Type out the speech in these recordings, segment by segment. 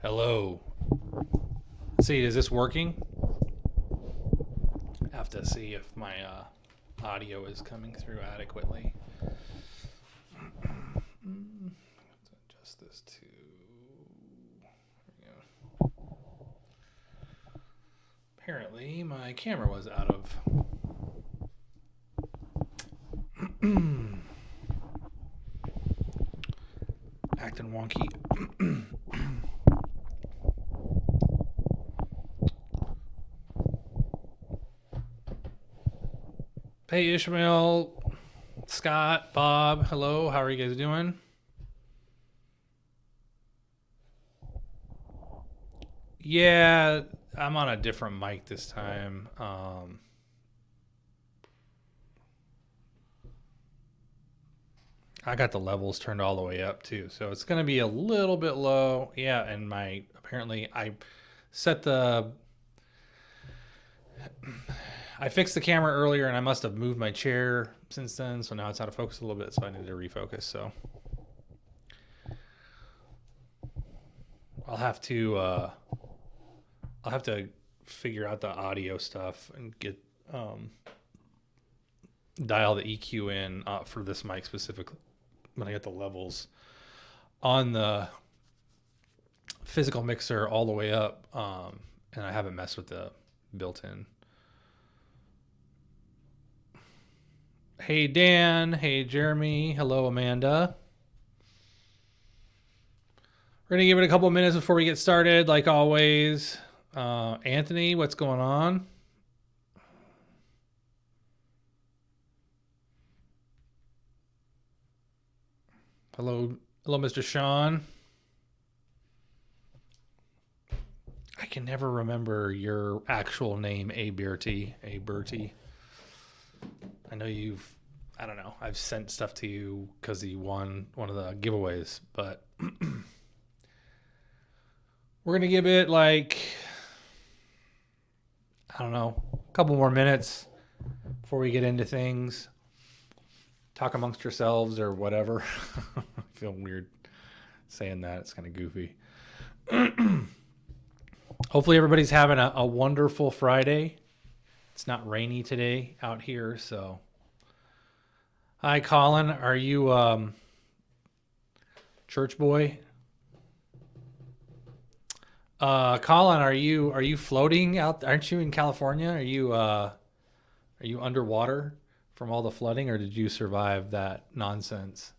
Hello. Let's see, is this working? I have to see if my audio is coming through adequately. Let's adjust this to. There we go. Apparently, my camera was out of. Acting wonky. Hey, Ishmael, Scott, Bob, hello. How are you guys doing? Yeah, I'm on a different mic this time. I got the levels turned all the way up too, so it's going to be a little bit low. Yeah, and apparently I set the I fixed the camera earlier and I must have moved my chair since then, so now it's out of focus a little bit, so I need to refocus. So I'll have to figure out the audio stuff and get dial the EQ in for this mic specifically when I get the levels on the physical mixer all the way up, and I haven't messed with the built-in. Hey Dan, hey Jeremy, hello Amanda. We're gonna give it a couple of minutes before we get started, like always. Anthony, what's going on? Hello, Mr. Sean. I can never remember your actual name, Bertie. I know I don't know, I've sent stuff to you because you won one of the giveaways, but we're going to give it like, I don't know, a couple more minutes before we get into things. Talk amongst yourselves or whatever. I feel weird saying that. It's kind of goofy. Hopefully everybody's having a wonderful Friday. It's not rainy today out here, so. Hi, Colin. Are you church boy? Colin, are you floating out? Aren't you in California? Are you underwater from all the flooding, or did you survive that nonsense?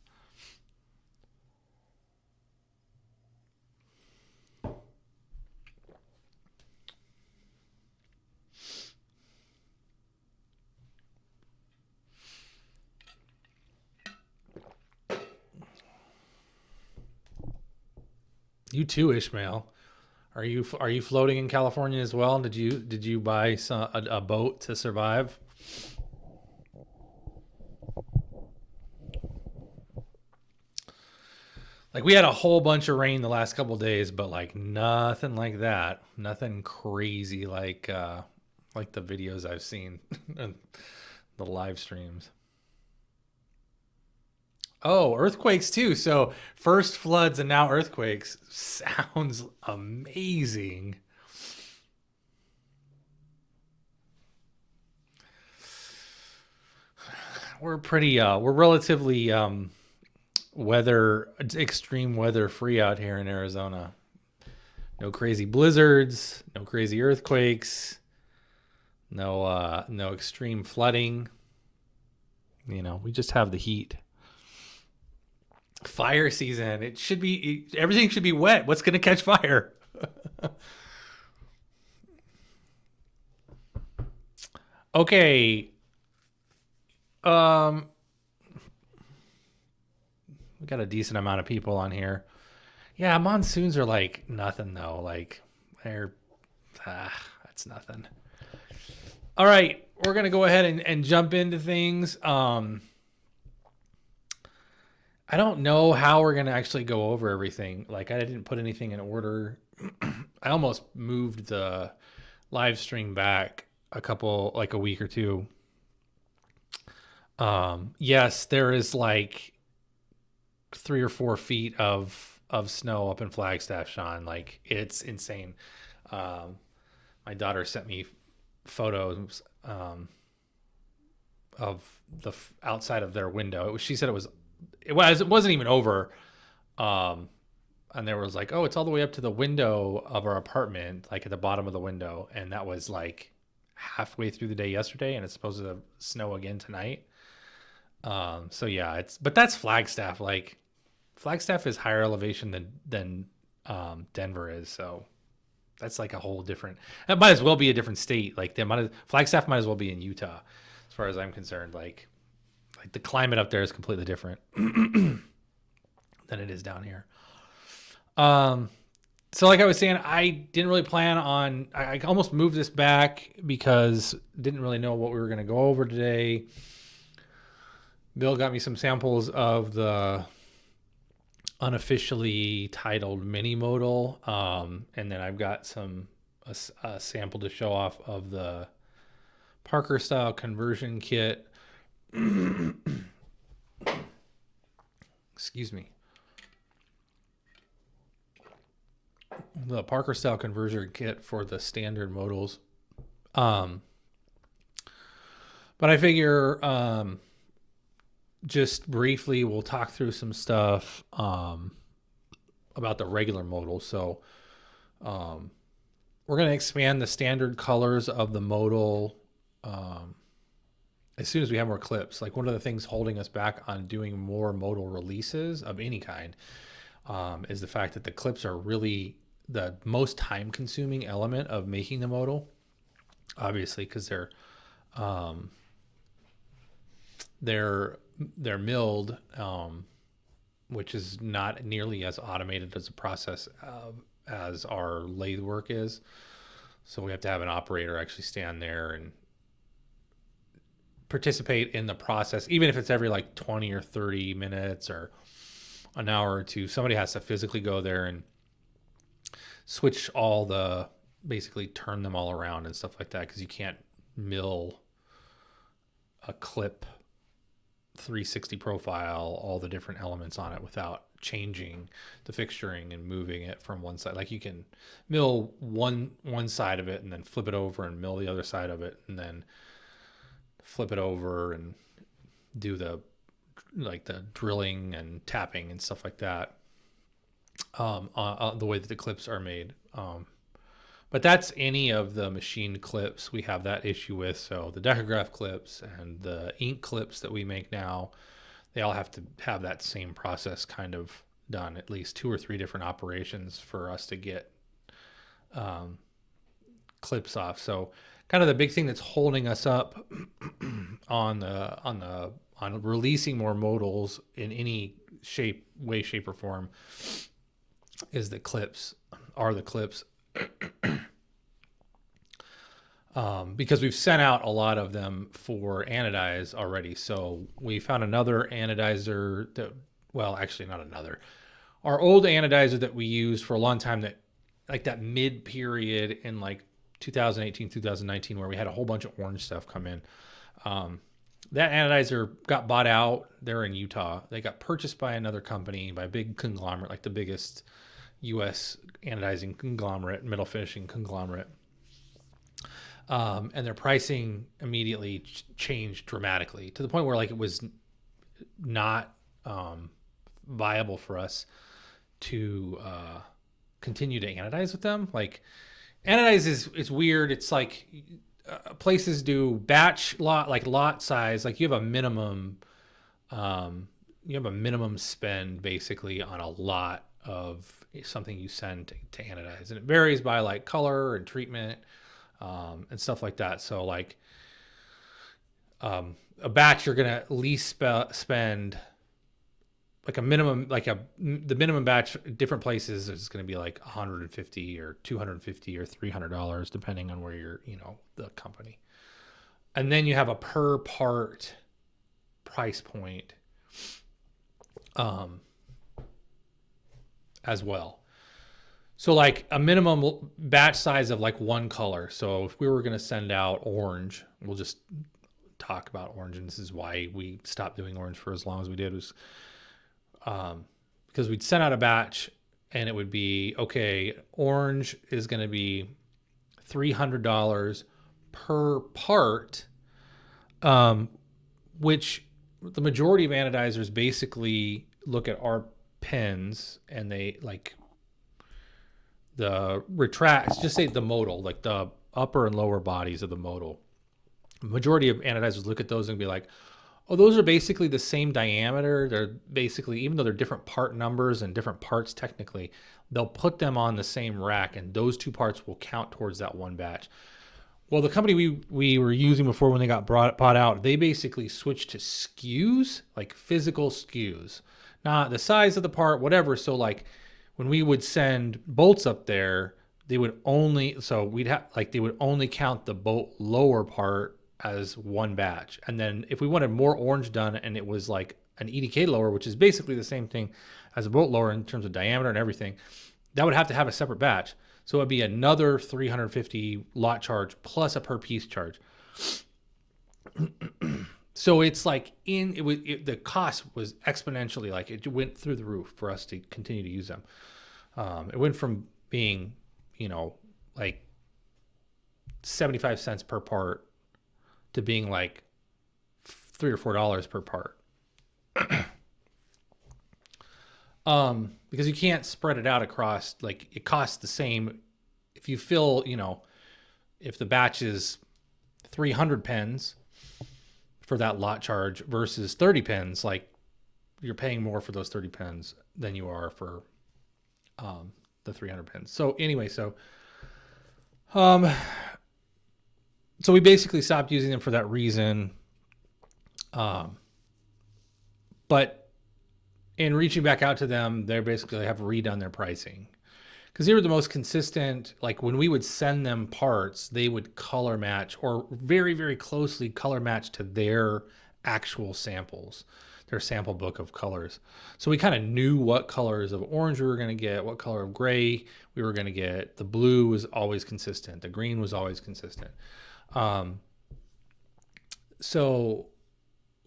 You too, Ishmael. Are you floating in California as well? Did you buy a boat to survive? Like, we had a whole bunch of rain the last couple of days, but like nothing like that. Nothing crazy like the videos I've seen, the live streams. Oh, earthquakes too. So first floods and now earthquakes. Sounds amazing. We're relatively extreme weather free out here in Arizona. No crazy blizzards, no crazy earthquakes, no extreme flooding. You know, we just have the heat. Fire season. Everything should be wet. What's going to catch fire? Okay. We got a decent amount of people on here. Yeah, monsoons are like nothing though. Like that's nothing. All right, we're gonna go ahead and jump into things. I don't know how we're going to actually go over everything. Like, I didn't put anything in order. I almost moved the live stream back a week or two. Yes, there is like 3 or 4 feet of of snow up in Flagstaff, Sean. Like, it's insane. My daughter sent me photos of the outside of their window. She said it wasn't even over. And there was like, oh, it's all the way up to the window of our apartment, like at the bottom of the window. And that was like halfway through the day yesterday, and it's supposed to snow again tonight. So yeah, but that's Flagstaff. Like, Flagstaff is higher elevation than Denver is. So that's like a whole different, that might as well be a different state. Like, Flagstaff might as well be in Utah, as far as I'm concerned. Like the climate up there is completely different than it is down here. So like I was saying, I didn't really plan on, I almost moved this back because didn't really know what we were going to go over today. Bill got me some samples of the unofficially titled mini modal. And then I've got a sample to show off of the Parker style conversion kit. Excuse me. The Parker style conversion kit for the standard modals. But I figure just briefly we'll talk through some stuff about the regular modal. So we're going to expand the standard colors of the modal as soon as we have more clips. Like, one of the things holding us back on doing more modal releases of any kind is the fact that the clips are really the most time consuming element of making the modal, obviously, because they're milled, which is not nearly as automated as a process as our lathe work is. So we have to have an operator actually stand there and participate in the process, even if it's every like 20 or 30 minutes or an hour or two. Somebody has to physically go there and switch basically turn them all around and stuff like that, because you can't mill a clip 360 profile, all the different elements on it, without changing the fixturing and moving it from one side. Like, you can mill one side of it and then flip it over and mill the other side of it, and then flip it over and do the drilling and tapping and stuff like that, the way that the clips are made. But that's any of the machined clips we have that issue with. So the Decograph clips and the ink clips that we make now, they all have to have that same process kind of done, at least 2 or 3 different operations for us to get clips off. So kind of the big thing that's holding us up on releasing more modals in any way, shape, or form is the clips. Because we've sent out a lot of them for anodize already. So we found another anodizer actually not another. Our old anodizer that we used for a long time, that like that mid period in like 2018, 2019, where we had a whole bunch of orange stuff come in. That anodizer got bought out. They're in Utah. They got purchased by another company, by a big conglomerate, like the biggest U.S. anodizing conglomerate, metal finishing conglomerate. And their pricing immediately changed dramatically, to the point where like it was not viable for us to continue to anodize with them. Like, anodize is weird. It's like places do batch lot size. Like, you have a minimum spend basically on a lot of something you send to anodize, and it varies by like color and treatment and stuff like that. So like a batch, you're gonna at least spend like a minimum, the minimum batch different places is going to be like $150 or $250 or $300, depending on where you're, the company. And then you have a per part price point as well. So like a minimum batch size of like one color. So if we were going to send out orange, we'll just talk about orange, and this is why we stopped doing orange for as long as we did, was because we'd sent out a batch and it would be, okay, orange is going to be $300 per part, which the majority of anodizers basically look at our pens and they like the retract, just say the modal, like the upper and lower bodies of the modal. The majority of anodizers look at those and be like, oh, those are basically the same diameter. They're basically, even though they're different part numbers and different parts technically, they'll put them on the same rack and those two parts will count towards that one batch. Well, the company we were using before when they got bought out, they basically switched to SKUs, like physical SKUs, not the size of the part, whatever. So like when we would send bolts up there, they would only, they would only count the bolt lower part as one batch. And then if we wanted more orange done and it was like an EDK lower, which is basically the same thing as a bolt lower in terms of diameter and everything, that would have to have a separate batch. So it'd be another $350 lot charge plus a per piece charge. So it's like the cost was exponentially, like it went through the roof for us to continue to use them. It went from being, like 75 cents per part to being like $3 or $4 per part. Because you can't spread it out across, like it costs the same. If you fill, if the batch is 300 pens for that lot charge versus 30 pens, like you're paying more for those 30 pens than you are for the 300 pens. So anyway, so we basically stopped using them for that reason. But in reaching back out to them, they basically have redone their pricing because they were the most consistent. Like when we would send them parts, they would color match or very, very closely color match to their actual samples, their sample book of colors. So we kind of knew what colors of orange we were going to get, what color of gray we were going to get. The blue was always consistent. The green was always consistent. So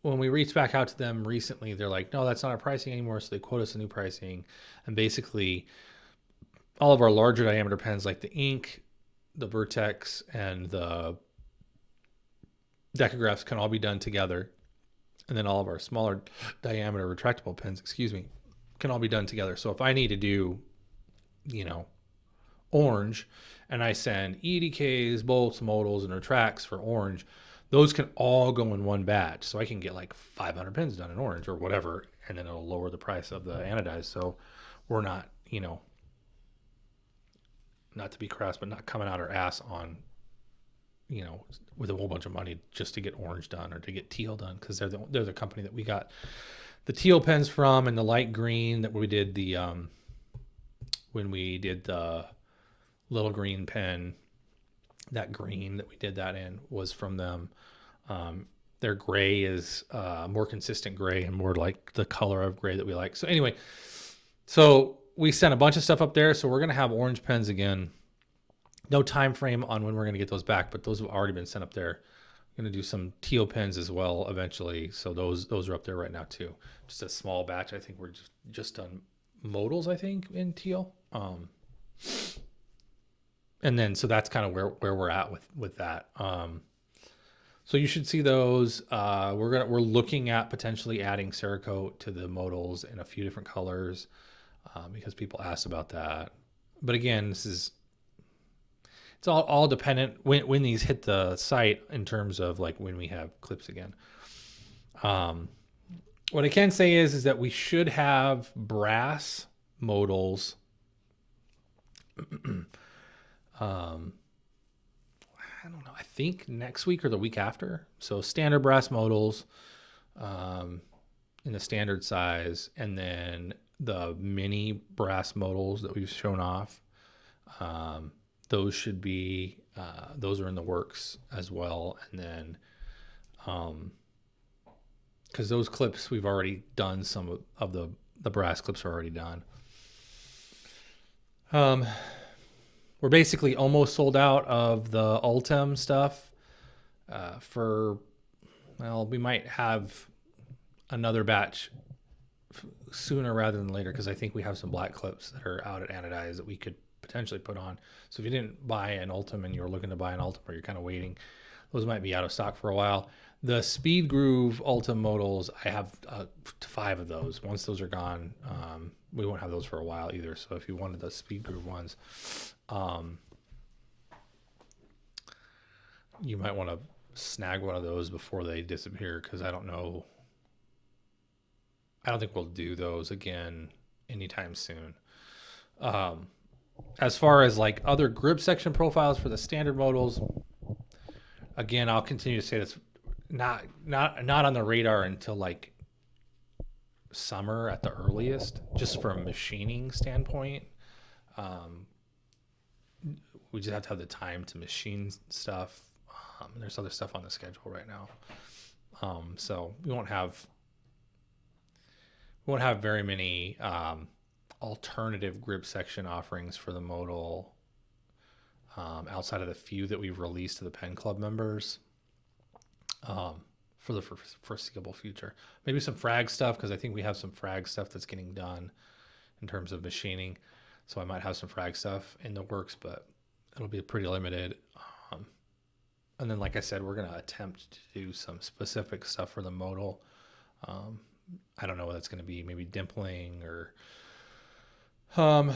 when we reached back out to them recently, they're like, no, that's not our pricing anymore. So they quote us a new pricing. And basically all of our larger diameter pens, like the ink, the Vertex, and the Decagraphs can all be done together. And then all of our smaller diameter retractable pens, can all be done together. So if I need to do, orange, and I send EDKs, bolts, modals, and retracts for orange, those can all go in one batch. So I can get like 500 pens done in orange or whatever, and then it'll lower the price of the anodized. So we're not, not to be crass, but not coming out our ass on, with a whole bunch of money just to get orange done or to get teal done, because they're the company that we got the teal pens from, and the light green that we did when we did the little green pen. That green that we did that in was from them. Their gray is more consistent gray and more like the color of gray that we like. So anyway, so we sent a bunch of stuff up there. So we're going to have orange pens again. No time frame on when we're going to get those back, but those have already been sent up there. I'm going to do some teal pens as well eventually. So those are up there right now too. Just a small batch. I think we're just done modals, I think, in teal. And then, so that's kind of where we're at with that. So you should see those. We're looking at potentially adding Cerakote to the modals in a few different colors, because people asked about that. But again, it's all dependent when these hit the site in terms of like when we have clips again. What I can say is that we should have brass modals. I don't know. I think next week or the week after. So standard brass modals in the standard size, and then the mini brass modals that we've shown off. Those should be those are in the works as well. And then because those clips we've already done, some of the brass clips are already done. We're basically almost sold out of the Ultem stuff. We might have another batch sooner rather than later, because I think we have some black clips that are out at Anodize that we could potentially put on. So if you didn't buy an Ultim and you were looking to buy an Ultim, or you're kind of waiting, those might be out of stock for a while. The Speed Groove Ultim Modals, I have 5 of those. Once those are gone, we won't have those for a while either. So if you wanted the Speed Groove ones, you might want to snag one of those before they disappear, because I don't know. I don't think we'll do those again anytime soon. As far as like other grip section profiles for the standard modals, again, I'll continue to say that's not on the radar until like summer at the earliest, just from a machining standpoint. We just have to have the time to machine stuff. There's other stuff on the schedule right now. So we won't have very many alternative grip section offerings for the modal outside of the few that we've released to the Pen Club members for the foreseeable future. Maybe some frag stuff, because I think we have some frag stuff that's getting done in terms of machining. So I might have some frag stuff in the works, but it'll be pretty limited. And then, like I said, we're going to attempt to do some specific stuff for the modal. I don't know what that's going to be. Maybe dimpling or, I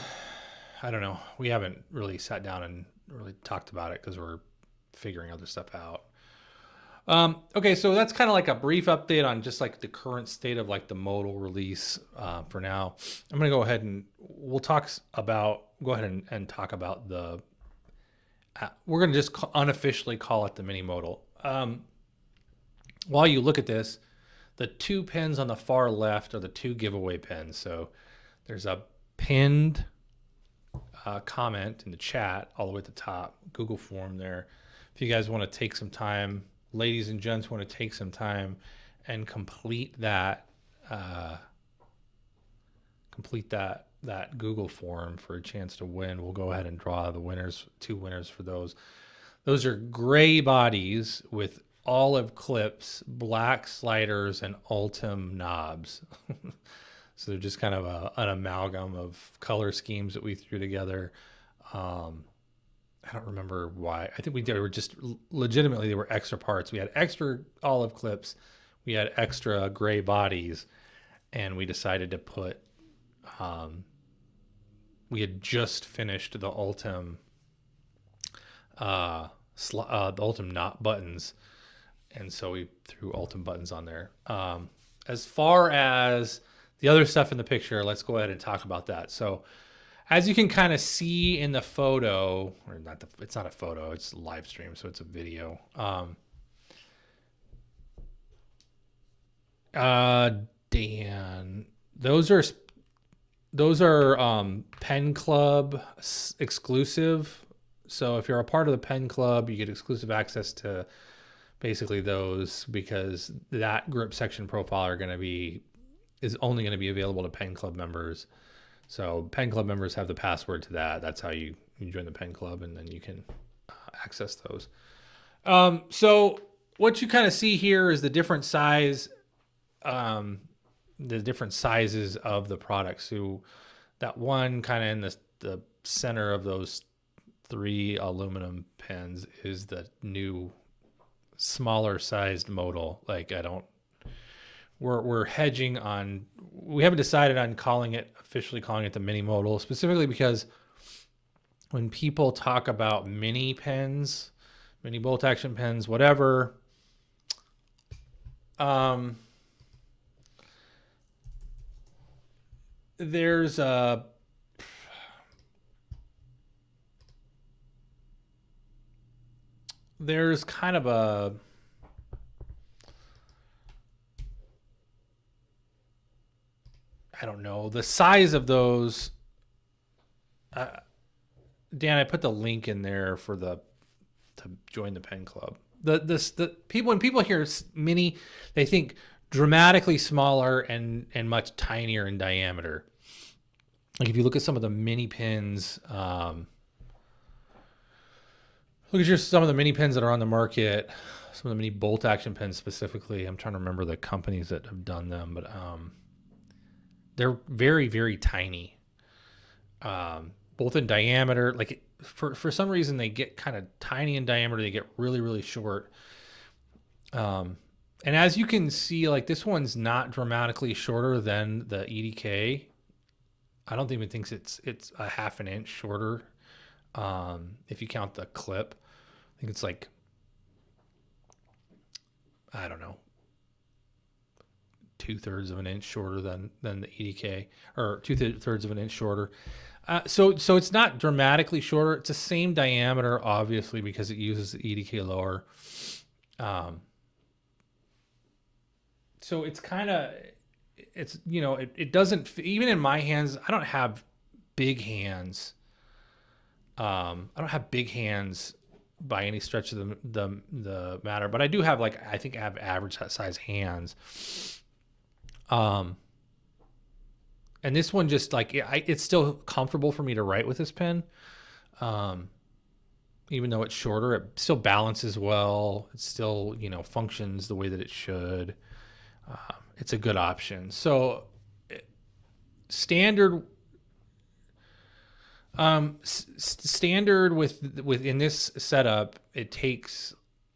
don't know. We haven't really sat down and really talked about it because we're figuring other stuff out. Okay, so that's kind of like a brief update on just like the current state of like the modal release for now. I'm going to go ahead and we'll talk about, talk about the, we're going to just unofficially call it the mini modal. While you look at this, the 2 pins on the far left are the 2 giveaway pins. So there's a pinned comment in the chat all the way at the top, Google form there. If you guys want to take some time, ladies and gents want to take some time and complete that Google form for a chance to win, we'll go ahead and draw the winners, 2 winners for those. Those are gray bodies with olive clips, black sliders, and Ultim knobs. So they're just kind of an amalgam of color schemes that we threw together. I don't remember why. I think they were just legitimately, they were extra parts. We had extra olive clips, we had extra gray bodies, and we decided to put, we had just finished the Ultim, the Ultim knot buttons. And so we threw Ultim buttons on there. As far as the other stuff in the picture, let's go ahead and talk about that. So as you can kind of see in the photo, or not, it's not a photo, it's a live stream, so it's a video. Dan, those are Pen Club exclusive. So if you're a part of the Pen Club, you get exclusive access to basically those, because that grip section profile is only going to be available to Pen Club members. So Pen Club members have the password to that. That's how you join the Pen Club, and then you can access those. So what you kind of see here is the different sizes of the products. So that one kind of in the center of those 3 aluminum pens is the new smaller sized modal. Like we're hedging on, we haven't decided on officially calling it the mini modal, specifically because when people talk about mini pens, mini bolt action pens, whatever, there's kind of I don't know, the size of those. Dan, I put the link in there to join the Pen Club. The people, when people hear mini, they think dramatically smaller and much tinier in diameter. Like if you look at some of the mini pins, look at some of the mini pins that are on the market, some of the mini bolt action pins specifically. I'm trying to remember the companies that have done them, but they're very, very tiny, both in diameter. Like for some reason, they get kind of tiny in diameter. They get really, really short. And as you can see, like this one's not dramatically shorter than the EDK. I don't even think it's a half an inch shorter. If you count the clip, I think it's like, I don't know, 2/3 of an inch shorter than the EDK, or 2/3 of an inch shorter. So it's not dramatically shorter. It's the same diameter, obviously, because it uses the EDK lower. So it's kind of, it's, you know, it doesn't, even in my hands, I don't have big hands. I don't have big hands by any stretch of the matter, but I do have, like, I think I have average size hands. And this one just like, it's still comfortable for me to write with this pen. Even though it's shorter, it still balances well. It still, you know, functions the way that it should. It's a good option. So standard within this setup, it takes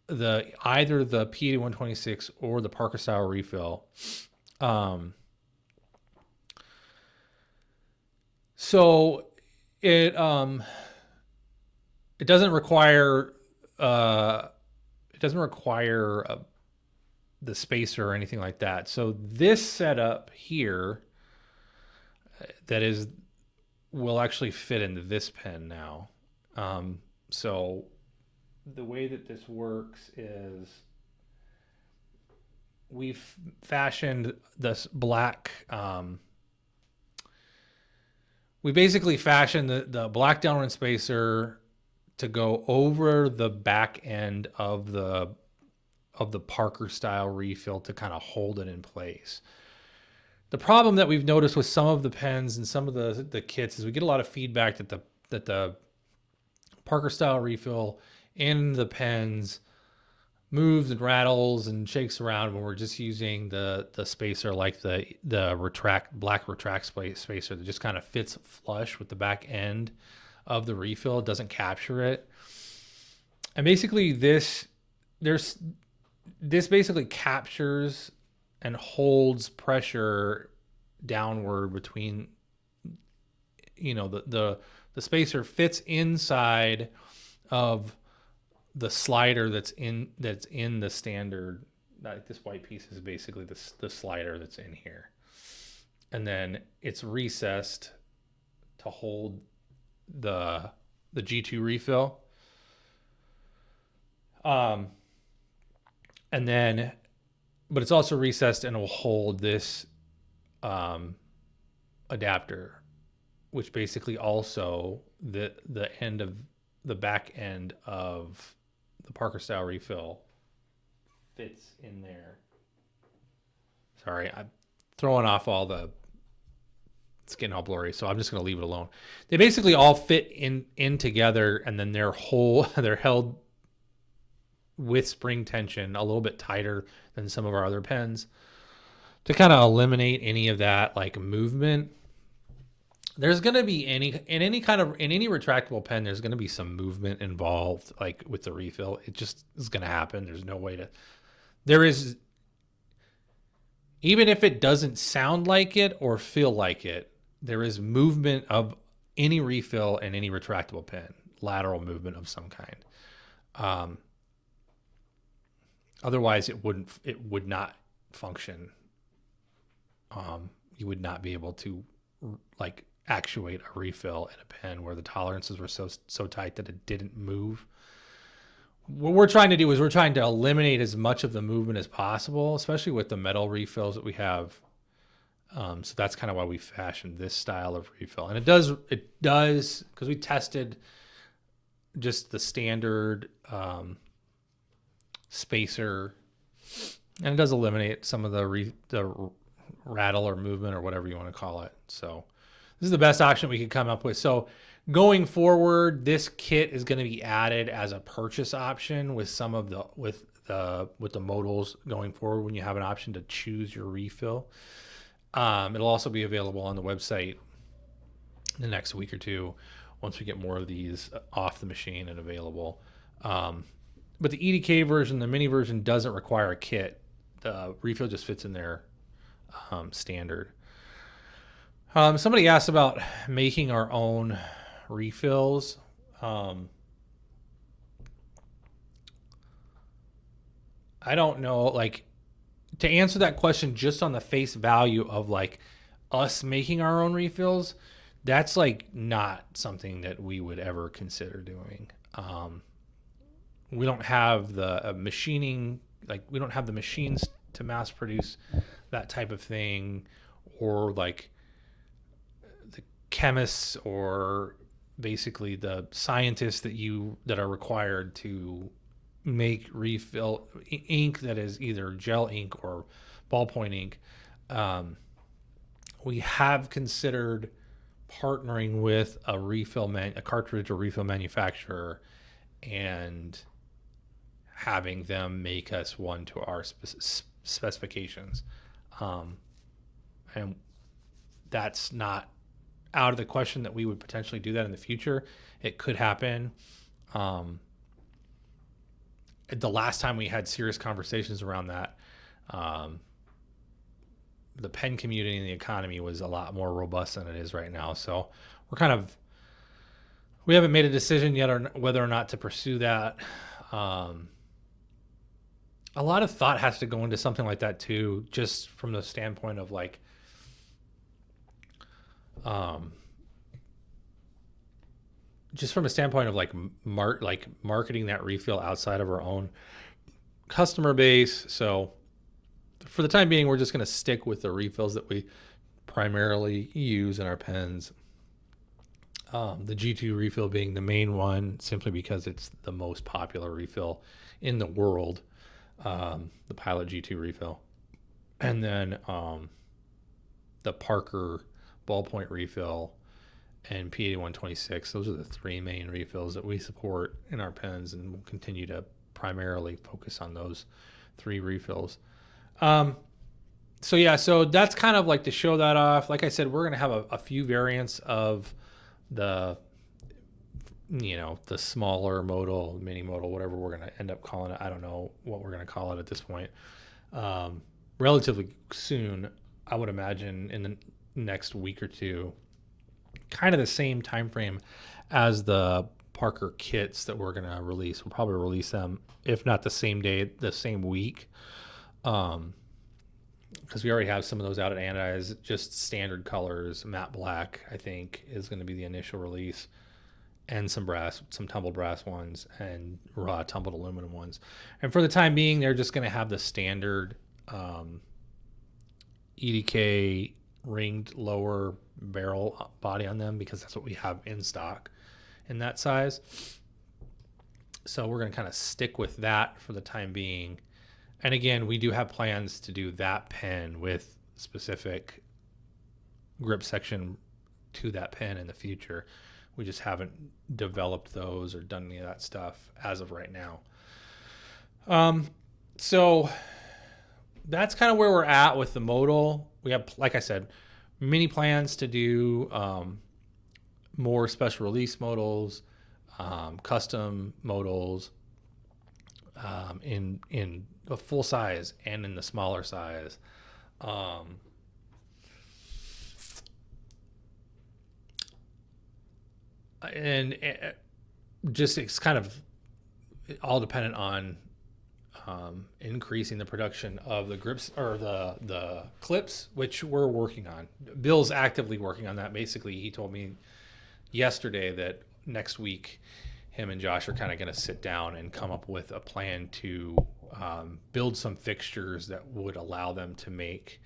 either the P8126 or the Parker style refill. So it doesn't require the spacer or anything like that. So this setup here will actually fit into this pen now. So the way that this works is we've fashioned this black, we basically fashioned the black downwind spacer to go over the back end of the Parker style refill to kind of hold it in place. The problem that we've noticed with some of the pens and some of the kits is we get a lot of feedback that the Parker style refill in the pens moves and rattles and shakes around when we're just using the spacer, like the black retract spacer that just kind of fits flush with the back end of the refill. It doesn't capture it. And basically this basically captures and holds pressure downward between, you know, the spacer fits inside of the slider that's in the standard. Like this white piece is basically the slider that's in here, and then it's recessed to hold the G2 refill. And then, but it's also recessed and will hold this adapter, which basically also the end of the back end of the Parker style refill fits in there. Sorry, I'm throwing off all the, it's getting all blurry, so I'm just going to leave it alone. They basically all fit in together, and then they're held with spring tension a little bit tighter than some of our other pens to kind of eliminate any of that like movement. There's going to be in any retractable pen, there's going to be some movement involved, like with the refill. It just is going to happen. There's no way to, even if it doesn't sound like it or feel like it, there is movement of any refill in any retractable pen, lateral movement of some kind. Otherwise, it would not function. You would not be able to like actuate a refill in a pen where the tolerances were so tight that it didn't move. What we're trying to do is we're trying to eliminate as much of the movement as possible, especially with the metal refills that we have. So that's kind of why we fashioned this style of refill. And it does, because we tested just the standard spacer, and it does eliminate some of the rattle or movement or whatever you want to call it. So this is the best option we could come up with. So going forward, this kit is going to be added as a purchase option with some of the with the modals going forward when you have an option to choose your refill. It'll also be available on the website in the next week or two once we get more of these off the machine and available. But the EDK version, the mini version, doesn't require a kit. The refill just fits in there standard. Somebody asked about making our own refills. I don't know, like, to answer that question just on the face value of like us making our own refills, that's like not something that we would ever consider doing. We don't have the machining, like we don't have the machines to mass produce that type of thing, or like the chemists or basically the scientists that are required to make refill ink that is either gel ink or ballpoint ink. We have considered partnering with a cartridge or refill manufacturer and having them make us one to our specifications. And that's not out of the question that we would potentially do that in the future. It could happen. The last time we had serious conversations around that, the pen community and the economy was a lot more robust than it is right now. So we haven't made a decision yet on whether or not to pursue that. A lot of thought has to go into something like that too, just from the standpoint of like, just from a standpoint of like marketing that refill outside of our own customer base. So for the time being, we're just going to stick with the refills that we primarily use in our pens. The G2 refill being the main one, simply because it's the most popular refill in the world. The Pilot G2 refill. And then the Parker ballpoint refill and P8126. Those are the three main refills that we support in our pens, and we'll continue to primarily focus on those three refills. So that's kind of like to show that off. Like I said, we're going to have a few variants of the smaller modal, mini modal, whatever we're going to end up calling it. I don't know what we're going to call it at this point. Relatively soon, I would imagine in the next week or two, kind of the same time frame as the Parker kits that we're going to release. We'll probably release them, if not the same day, the same week. Because we already have some of those out at Anodize, just standard colors. Matte black, I think, is going to be the initial release, and some tumbled brass ones, and raw tumbled aluminum ones. And for the time being, they're just going to have the standard EDK ringed lower barrel body on them, because that's what we have in stock in that size. So we're going to kind of stick with that for the time being. And again, we do have plans to do that pen with specific grip section to that pen in the future. We just haven't developed those or done any of that stuff as of right now. So that's kind of where we're at with the modal. We have, like I said, many plans to do more special release modals, custom modals, in the full size and in the smaller size. And just it's kind of all dependent on increasing the production of the grips or the clips, which we're working on. Bill's actively working on that. Basically, he told me yesterday that next week him and Josh are kind of going to sit down and come up with a plan to build some fixtures that would allow them to make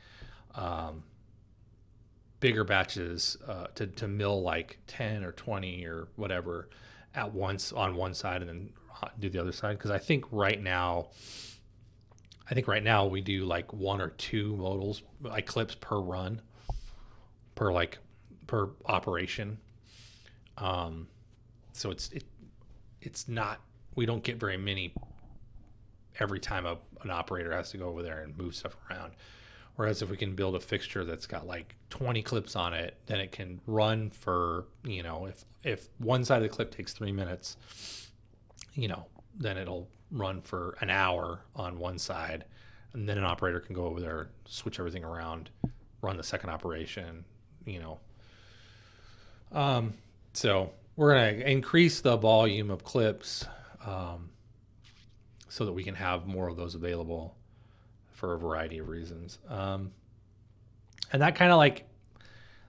bigger batches, to mill like 10 or 20 or whatever at once on one side and then do the other side. Because I think right now we do like one or two modals, like clips per run, per operation. So it's not, we don't get very many every time an operator has to go over there and move stuff around. Whereas if we can build a fixture that's got like 20 clips on it, then it can run for, you know, if one side of the clip takes 3 minutes, you know, then it'll run for an hour on one side, and then an operator can go over there, switch everything around, run the second operation, you know. So we're going to increase the volume of clips so that we can have more of those available for a variety of reasons. And that kind of like,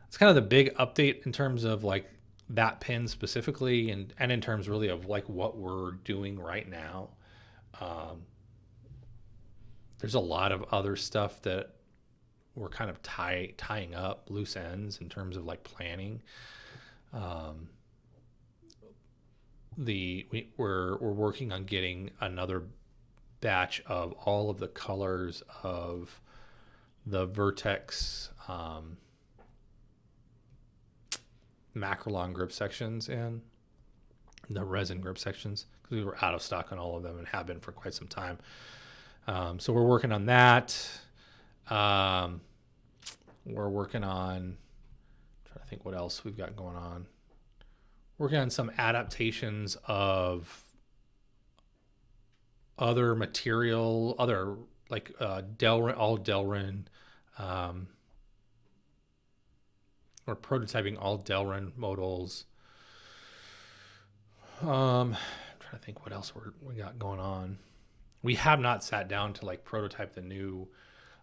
it's kind of the big update in terms of like that pin specifically, and in terms really of like what we're doing right now. There's a lot of other stuff that we're kind of tying up loose ends in terms of like planning. We're working on getting another batch of all of the colors of the Vertex Macrolon grip sections in the resin grip sections, because we were out of stock on all of them and have been for quite some time. So we're working on that. We're working on, trying to think what else we've got going on. Working on some adaptations of other material, other like Delrin, all Delrin. We're prototyping all Delrin modals. I'm trying to think what else we got going on. We have not sat down to like prototype the new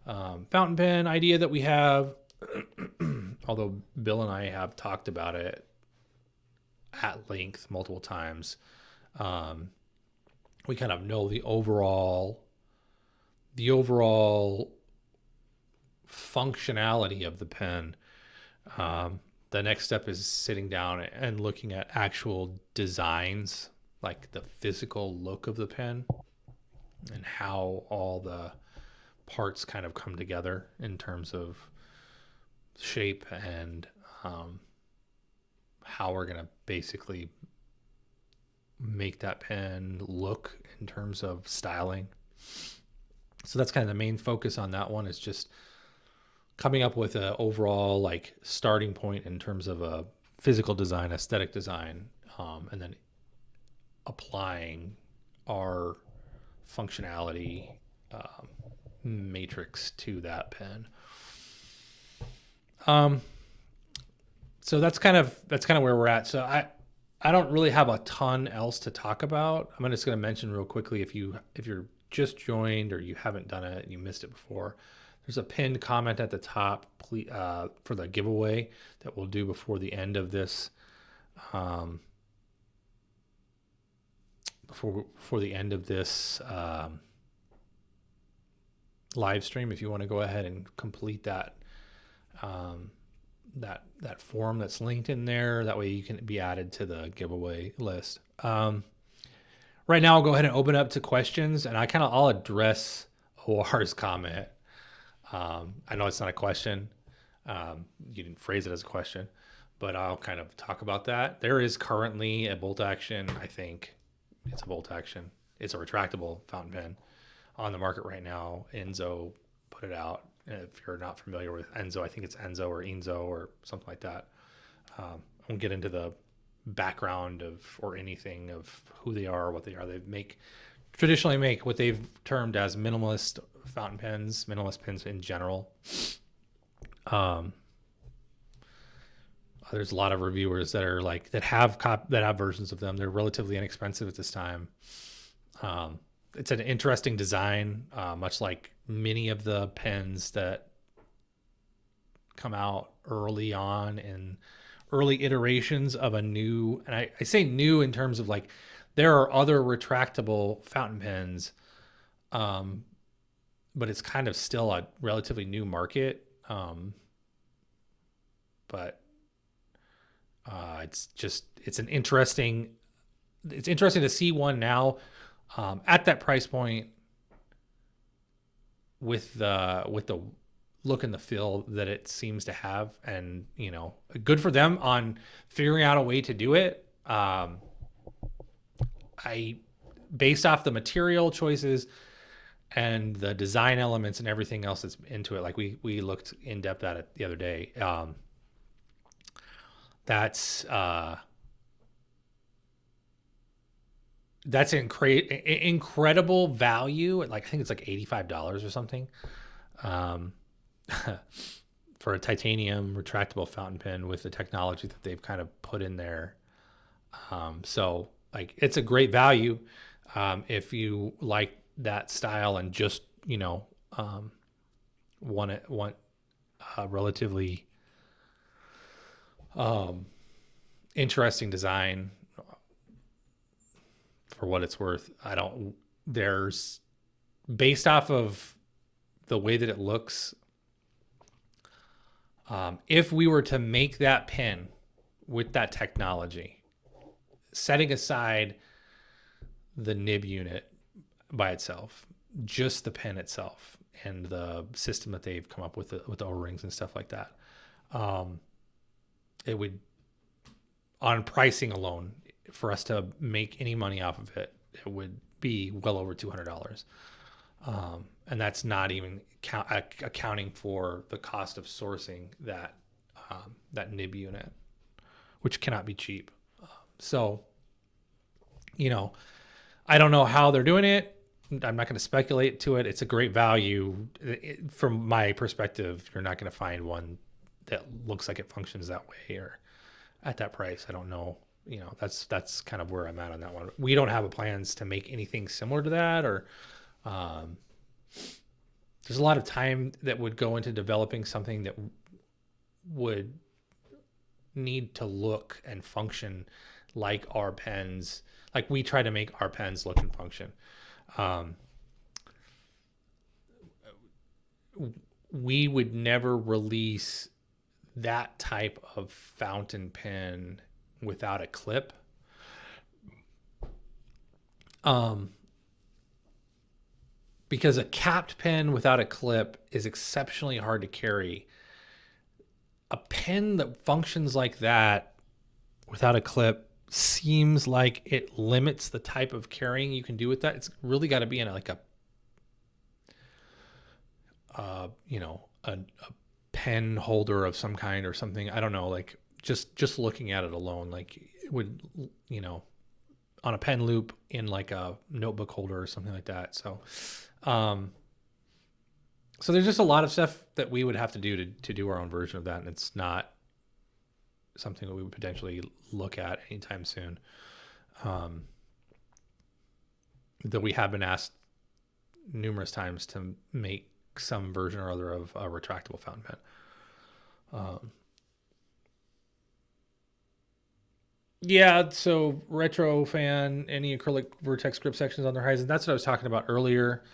fountain pen idea that we have, although Bill and I have talked about it at length multiple times. We kind of know the overall functionality of the pen. The next step is sitting down and looking at actual designs, like the physical look of the pen and how all the parts kind of come together in terms of shape and how we're going to basically make that pen look in terms of styling. So that's kind of the main focus on that one, is just coming up with an overall like starting point in terms of a physical design, aesthetic design, and then applying our functionality matrix to that pen. So that's kind of where we're at. So I don't really have a ton else to talk about. I'm just going to mention real quickly, if you're just joined or you haven't done it and you missed it before, there's a pinned comment at the top for the giveaway that we'll do before the end of this. Before the end of this live stream, if you want to go ahead and complete that that form that's linked in there, that way you can be added to the giveaway list. Right now, I'll go ahead and open up to questions, and I'll address OR's comment. I know it's not a question. You didn't phrase it as a question, but I'll kind of talk about that. There is currently a bolt action, I think it's a bolt action. It's a retractable fountain pen on the market right now. Enzo put it out. If you're not familiar with Enzo, I think it's Enzo or Enzo or something like that. I won't get into the background or anything of who they are or what they are. They traditionally make what they've termed as minimalist fountain pens, minimalist pens in general. There's a lot of reviewers that are like that have versions of them. They're relatively inexpensive at this time. It's an interesting design, much like many of the pens that come out early on in early iterations of a new, and I say new in terms of like there are other retractable fountain pens, but it's kind of still a relatively new market. But it's interesting to see one now at that price point with the look and the feel that it seems to have, and good for them on figuring out a way to do it. Based off the material choices and the design elements and everything else that's into it. Like we looked in depth at it the other day. That's incredible value. Like I think it's like $85 or something, for a titanium retractable fountain pen with the technology that they've kind of put in there. So like it's a great value if you like that style and just want relatively interesting design for what it's worth. There's based off of the way that it looks. If we were to make that pen with that technology, setting aside the nib unit by itself, just the pen itself and the system that they've come up with the O-rings and stuff like that, it would, on pricing alone, for us to make any money off of it, it would be well over $200. And that's not even accounting for the cost of sourcing that nib unit, which cannot be cheap. So, I don't know how they're doing it. I'm not going to speculate to it. It's a great value. From my perspective, you're not going to find one that looks like it functions that way or at that price. I don't know. That's kind of where I'm at on that one. We don't have plans to make anything similar to that, or there's a lot of time that would go into developing something that would need to look and function like our pens. Like we try to make our pens look and function. We would never release that type of fountain pen without a clip. Because a capped pen without a clip is exceptionally hard to carry. A pen that functions like that without a clip seems like it limits the type of carrying you can do with that. It's really got to be in a pen holder of some kind or something. I don't know. Like just looking at it alone, like it would, on a pen loop in like a notebook holder or something like that. So, so there's just a lot of stuff that we would have to do to do our own version of that. And it's not something that we would potentially look at anytime soon. That we have been asked numerous times to make some version or other of a retractable fountain pen. Yeah, so retro fan, any acrylic vertex grip sections on the horizon. That's what I was talking about earlier.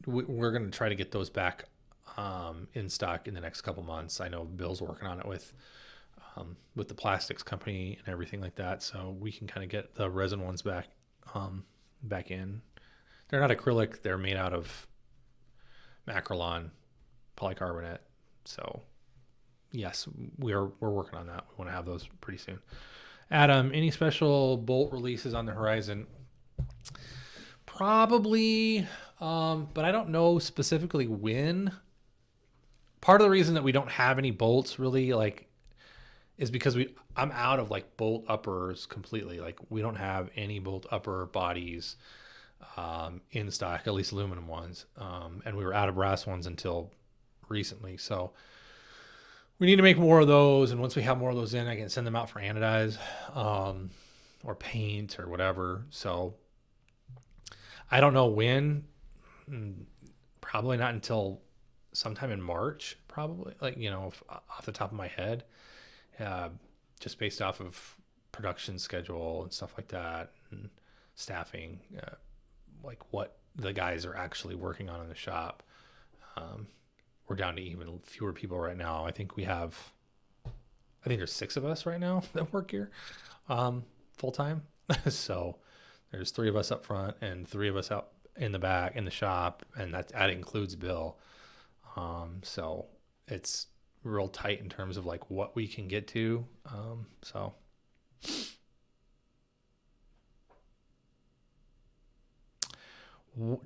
We're going to try to get those back in stock in the next couple months. I know Bill's working on it with the plastics company and everything like that, so we can kind of get the resin ones back in. They're not acrylic; they're made out of Macrolon polycarbonate. So yes, we're working on that. We want to have those pretty soon. Adam, any special bolt releases on the horizon? Probably, but I don't know specifically when. Part of the reason that we don't have any bolts really is because I'm out of bolt uppers completely. Like we don't have any bolt upper bodies in stock, at least aluminum ones. And we were out of brass ones until recently. So we need to make more of those. And once we have more of those in, I can send them out for anodize or paint or whatever. So I don't know when. Probably not until sometime in March, probably, off the top of my head, just based off of production schedule and stuff like that, and staffing, what the guys are actually working on in the shop. We're down to even fewer people right now. I think there's 6 of us right now that work here full time. So there's 3 of us up front and 3 of us out in the back in the shop, and that includes Bill. So it's real tight in terms of what we can get to. So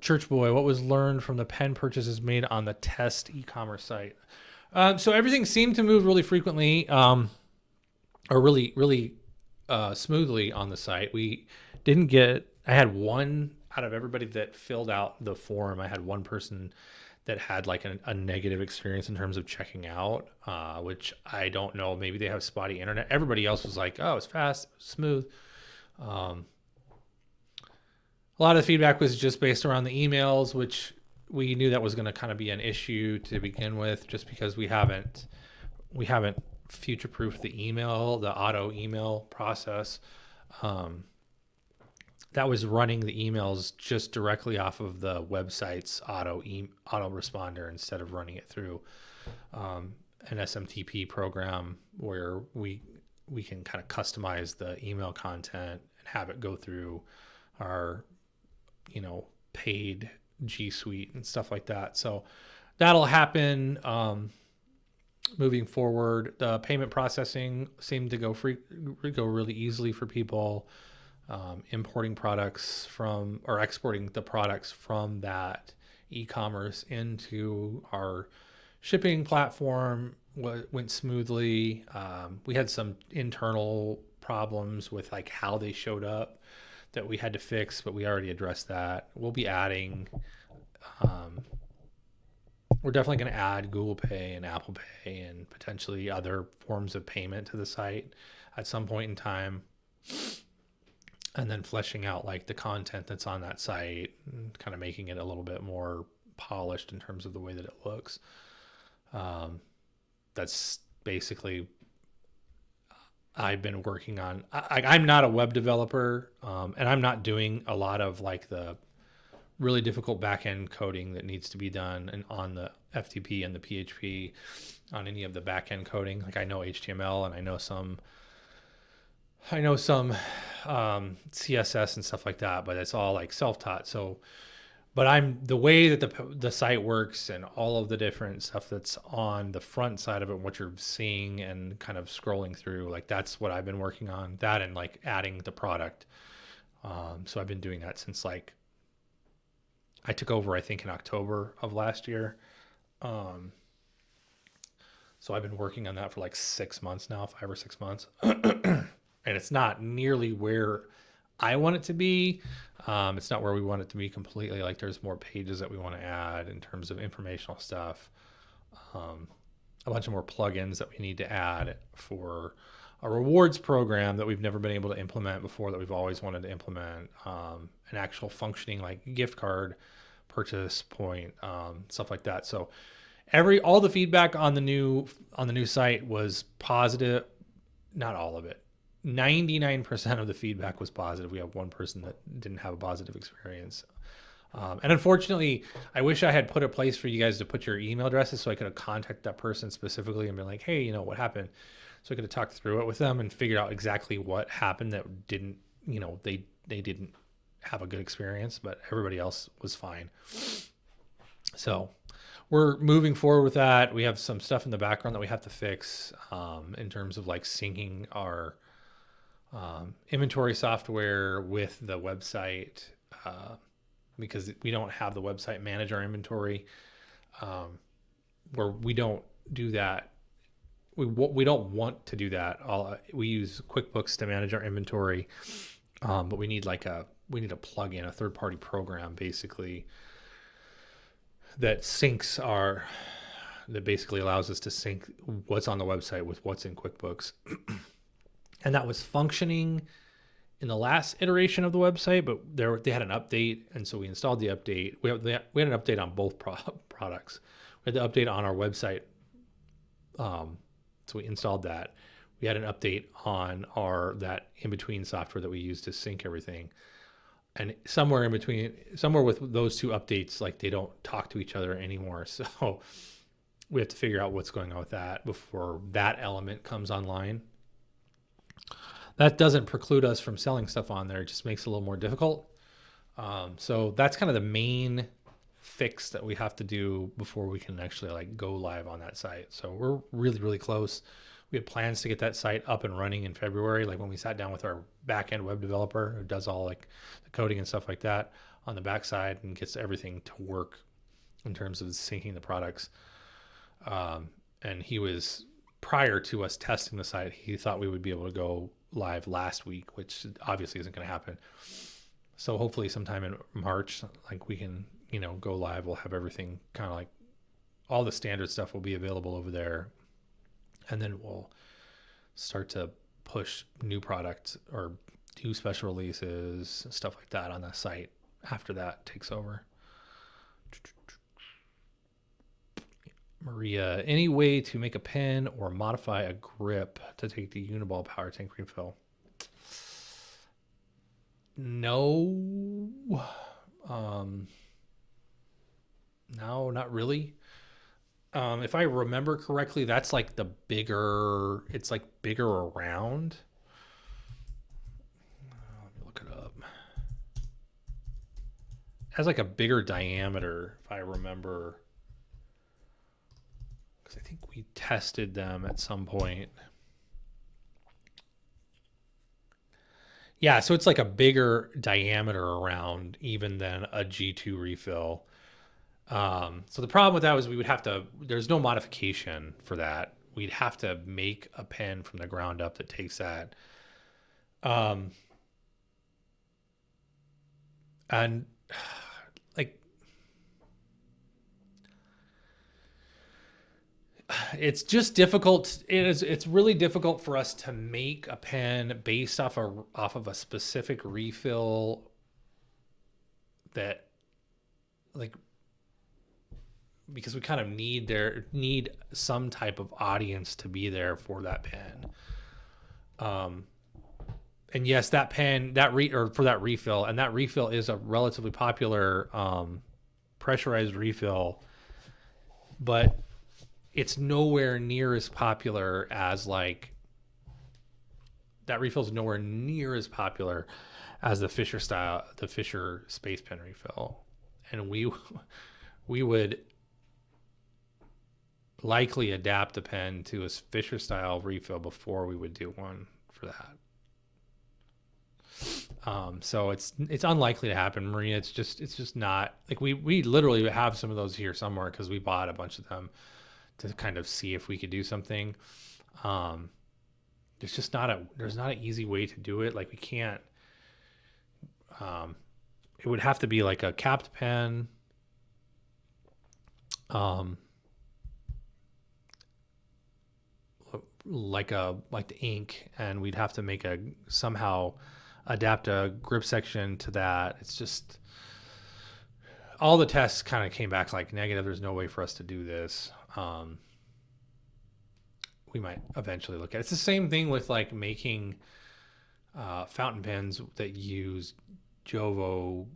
Church Boy, what was learned from the pen purchases made on the test e-commerce site? So everything seemed to move really frequently, or really smoothly on the site. I had one out of everybody that filled out the form. I had one person that had like a negative experience in terms of checking out, which I don't know. Maybe they have spotty internet. Everybody else was like, oh, it's fast, smooth. A lot of the feedback was just based around the emails, which we knew that was going to kind of be an issue to begin with, just because we haven't future-proofed the auto email process. That was running the emails just directly off of the website's auto responder instead of running it through an SMTP program where we can kind of customize the email content and have it go through our paid G Suite and stuff like that. So that'll happen moving forward. The payment processing seemed to go really easily for people. Importing products from or exporting the products from that e-commerce into our shipping platform went smoothly. We had some internal problems with like how they showed up that we had to fix, but we already addressed that. We'll be adding, we're definitely going to add Google Pay and Apple Pay and potentially other forms of payment to the site at some point in time. And then fleshing out like the content that's on that site and kind of making it a little bit more polished in terms of the way that it looks. That's basically I've been working on. I'm not a web developer, and I'm not doing a lot of like the really difficult back-end coding that needs to be done and on the FTP and the PHP on any of the back-end coding. Like I know HTML and I know some CSS and stuff like that, but it's all like self-taught. So, but the way that the site works and all of the different stuff that's on the front side of it, what you're seeing and kind of scrolling through, like that's what I've been working on, that and like adding the product. So I've been doing that since like I took over, I think in October of last year. So I've been working on that for like 6 months now, 5 or 6 months. And it's not nearly where I want it to be. It's not where we want it to be completely. Like there's more pages that we want to add in terms of informational stuff. A bunch of more plugins that we need to add for a rewards program that we've never been able to implement before, that we've always wanted to implement. An actual functioning like gift card purchase point, stuff like that. So all the feedback on the new site was positive. Not all of it. 99% of the feedback was positive. We have one person that didn't have a positive experience. And unfortunately, I wish I had put a place for you guys to put your email addresses so I could have contacted that person specifically and been like, hey, what happened? So I could have talked through it with them and figured out exactly what happened that didn't, they didn't have a good experience, but everybody else was fine. So we're moving forward with that. We have some stuff in the background that we have to fix in terms of like syncing our inventory software with the website, because we don't have the website manage our inventory, where we don't do that. We don't want to do that. We use QuickBooks to manage our inventory, but we need a plug-in, a third-party program basically that basically allows us to sync what's on the website with what's in QuickBooks. And that was functioning in the last iteration of the website, but they had an update, and so we installed the update. We had an update on both products. We had the update on our website, so we installed that. We had an update on that in-between software that we use to sync everything. And somewhere with those two updates, like they don't talk to each other anymore. So we have to figure out what's going on with that before that element comes online. That doesn't preclude us from selling stuff on there. It just makes it a little more difficult. So that's kind of the main fix that we have to do before we can actually like go live on that site. So we're really, really close. We have plans to get that site up and running in February. Like when we sat down with our back-end web developer who does all like the coding and stuff like that, on the backside and gets everything to work in terms of syncing the products. And he was, prior to us testing the site, he thought we would be able to go live last week, which obviously isn't going to happen. So hopefully sometime in March, like we can, go live. We'll have everything kind of like all the standard stuff will be available over there. And then we'll start to push new products or do special releases, stuff like that on the site after that takes over. Maria, any way to make a pen or modify a grip to take the Uniball power tank refill? No. No, not really. If I remember correctly, that's like the bigger, it's like bigger around. Let me look it up. It has like a bigger diameter, if I remember. Because I think we tested them at some point. Yeah, so it's like a bigger diameter around even than a G2 refill. So the problem with that was we would have to, there's no modification for that. We'd have to make a pen from the ground up that takes that. And like, it's just difficult. It's really difficult for us to make a pen based off of a specific refill that, like, because we kind of need some type of audience to be there for that pen. And yes, that pen, for that refill, and that refill is a relatively popular pressurized refill, but it's nowhere near as popular as that refill is nowhere near as popular as the Fisher Space Pen refill. And we would likely adapt the pen to a Fisher style refill before we would do one for that. So it's unlikely to happen, Maria. It's just not, like, we literally have some of those here somewhere because we bought a bunch of them to kind of see if we could do something. There's not an easy way to do it. Like, we can't, it would have to be like a capped pen. Like the ink, and we'd have to somehow adapt a grip section to that. It's just, all the tests kind of came back like negative. There's no way for us to do this. We might eventually look at it. It's the same thing with like making fountain pens that use Jovo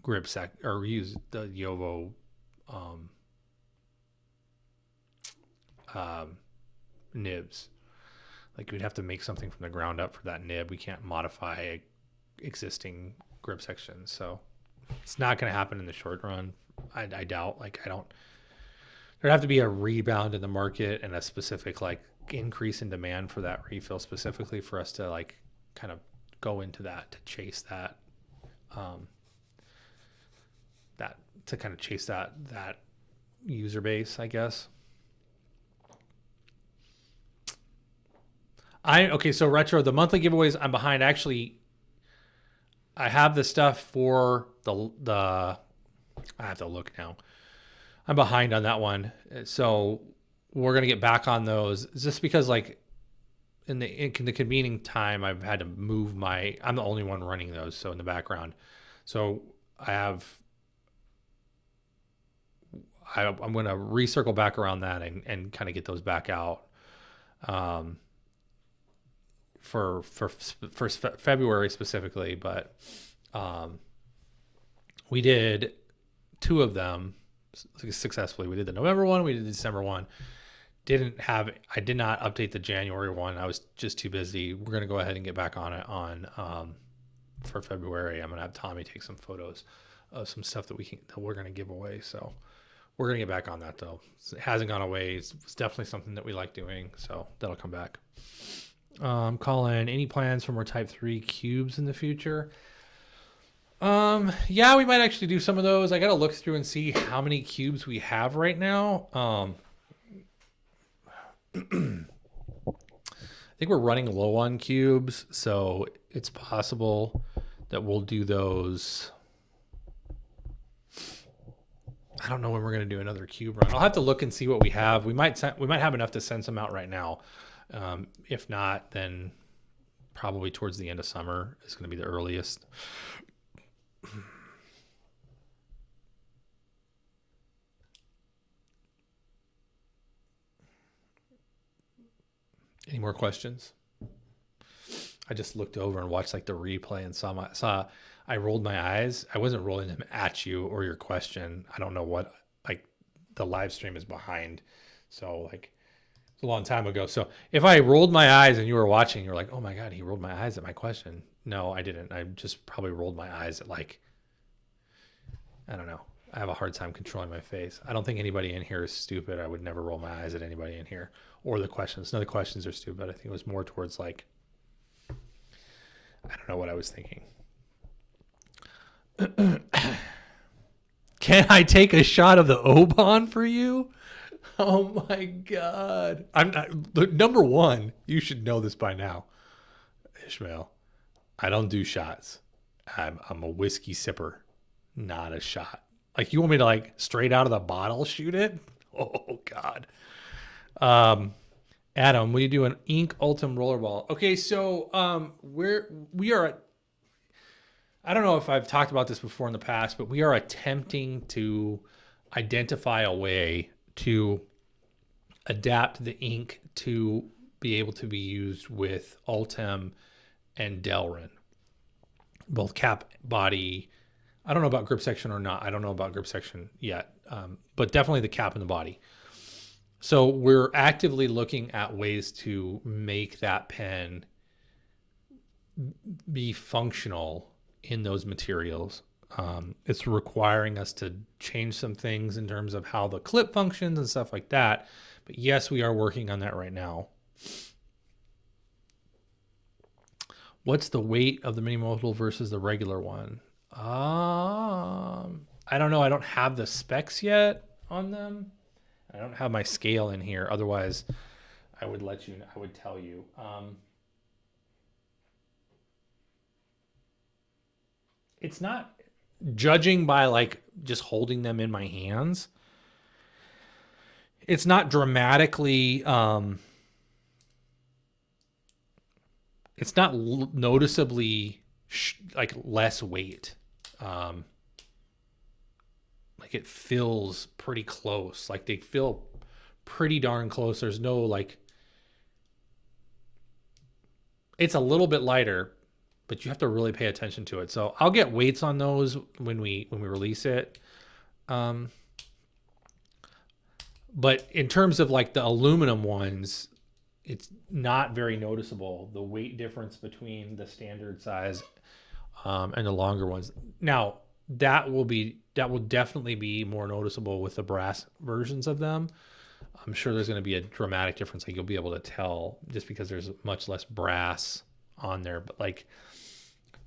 grip or use the Jovo nibs. Like, we'd have to make something from the ground up for that nib. We can't modify existing grip sections, so it's not going to happen in the short run. I doubt. There'd have to be a rebound in the market and a specific like increase in demand for that refill specifically for us to like kind of go into that, to chase that, to kind of chase that user base, I guess. So Retro, the monthly giveaways, I'm behind. Actually, I have the stuff for I have to look now. I'm behind on that one. So we're going to get back on those, just because like in the convening time, I've had to move I'm the only one running those. So in the background, so I'm going to recircle back around that and kind of get those back out. For February specifically, but we did 2 of them successfully. We did the November one, we did the December one. I did not update the January one. I was just too busy. We're going to go ahead and get back on it for February. I'm going to have Tommy take some photos of some stuff that we're going to give away. So we're going to get back on that though. It hasn't gone away. It's definitely something that we like doing. So that'll come back. Colin, any plans for more Type 3 cubes in the future? Yeah, we might actually do some of those. I gotta look through and see how many cubes we have right now. I think we're running low on cubes, so it's possible that we'll do those. I don't know when we're gonna do another cube run. I'll have to look and see what we have. We might have enough to send some out right now. If not, then probably towards the end of summer is going to be the earliest. Any more questions? I just looked over and watched like the replay and saw I rolled my eyes. I wasn't rolling them at you or your question. I don't know what, like, the live stream is behind. So like it's a long time ago. So if I rolled my eyes and you were watching, you're like, oh my God, he rolled my eyes at my question. No, I didn't. I just probably rolled my eyes at, like, I don't know. I have a hard time controlling my face. I don't think anybody in here is stupid. I would never roll my eyes at anybody in here or the questions. None of the questions are stupid. I think it was more towards, like, I don't know what I was thinking. Can I take a shot of the Oban for you? Oh my God. Number one, you should know this by now, Ishmael. I don't do shots. I'm a whiskey sipper, not a shot. Like, you want me to, like, straight out of the bottle shoot it? Oh God. Adam, will you do an ink Ultim rollerball? Okay, so we are at, I don't know if I've talked about this before in the past, but we are attempting to identify a way to adapt the ink to be able to be used with Ultim and Delrin. Both cap, body. I don't know about grip section or not. I don't know about grip section yet, but definitely the cap and the body. So we're actively looking at ways to make that pen be functional in those materials. It's requiring us to change some things in terms of how the clip functions and stuff like that. But yes, we are working on that right now. What's the weight of the mini modal versus the regular one? I don't know. I don't have the specs yet on them. I don't have my scale in here. Otherwise, I would let you know. I would tell you. It's not, judging by, like, just holding them in my hands, it's not dramatically, it's not noticeably like less weight. Like, it feels pretty close. Like, they feel pretty darn close. There's no, like, it's a little bit lighter, but you have to really pay attention to it. So I'll get weights on those when we release it. But in terms of, like, the aluminum ones, it's not very noticeable, the weight difference between the standard size and the longer ones. Now, that will definitely be more noticeable with the brass versions of them. I'm sure there's going to be a dramatic difference. Like, you'll be able to tell just because there's much less brass on there. But, like,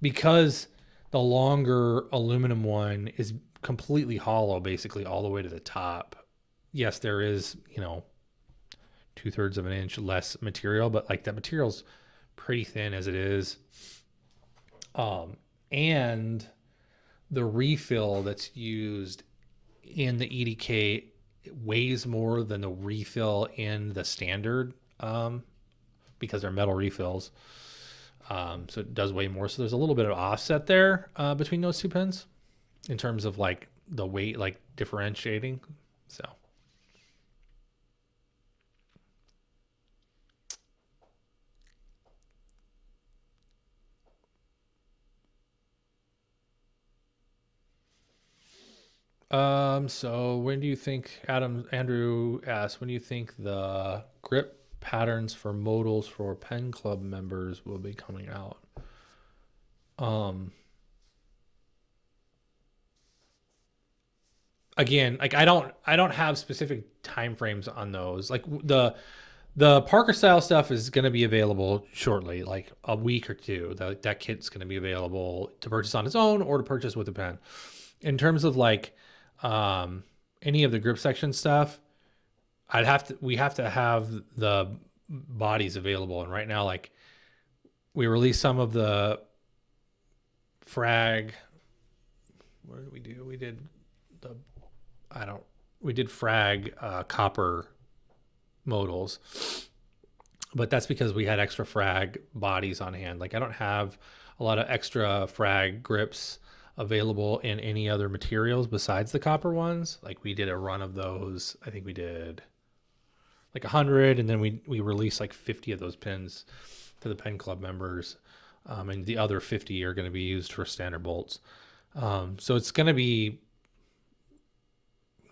because the longer aluminum one is completely hollow, basically all the way to the top. Yes, there is, 2/3 of an inch less material, but, like, that material's pretty thin as it is. And the refill that's used in the EDK weighs more than the refill in the standard, because they're metal refills. So it does weigh more. So there's a little bit of offset there between those two pens in terms of, like, the weight, like, differentiating. So. So when do you think, Andrew asked, when do you think the grip patterns for modals for Pen Club members will be coming out? Again, like, I don't have specific time frames on those. Like, the The Parker style stuff is going to be available shortly, like a week or two. That kit's going to be available to purchase on its own or to purchase with a pen. In terms of like any of the grip section stuff, we have to have the bodies available. And right now, like we released some of the frag. What did we do? We did frag copper modals, but that's because we had extra frag bodies on hand. Like I don't have a lot of extra frag grips available in any other materials besides the copper ones. Like we did a run of those. I think we did like 100, and then we released like 50 of those pins to the Pen Club members, and the other 50 are going to be used for standard bolts. So it's going to be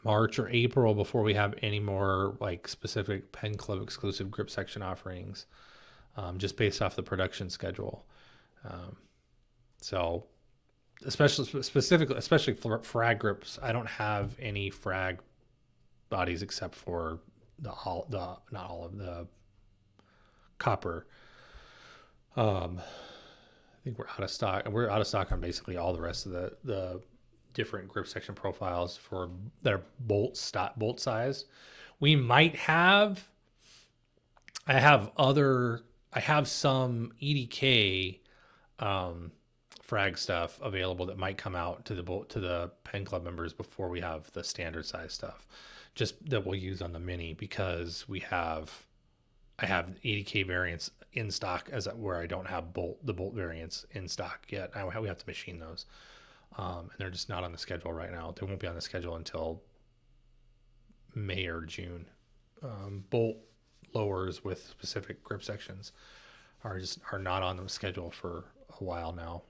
March or April before we have any more like specific Pen Club exclusive grip section offerings, just based off the production schedule. So especially for frag grips, I don't have any frag bodies except for not all of the copper. I think we're out of stock. We're out of stock on basically all the rest of the different grip section profiles for that are bolt size. We might have. I have some EDK frag stuff available that might come out to the Pen Club members before we have the standard size stuff, just that we'll use on the mini, because I have EDK variants in stock where I don't have the bolt variants in stock yet. We have to machine those. And they're just not on the schedule right now. They won't be on the schedule until May or June. Bolt lowers with specific grip sections are not on the schedule for a while now,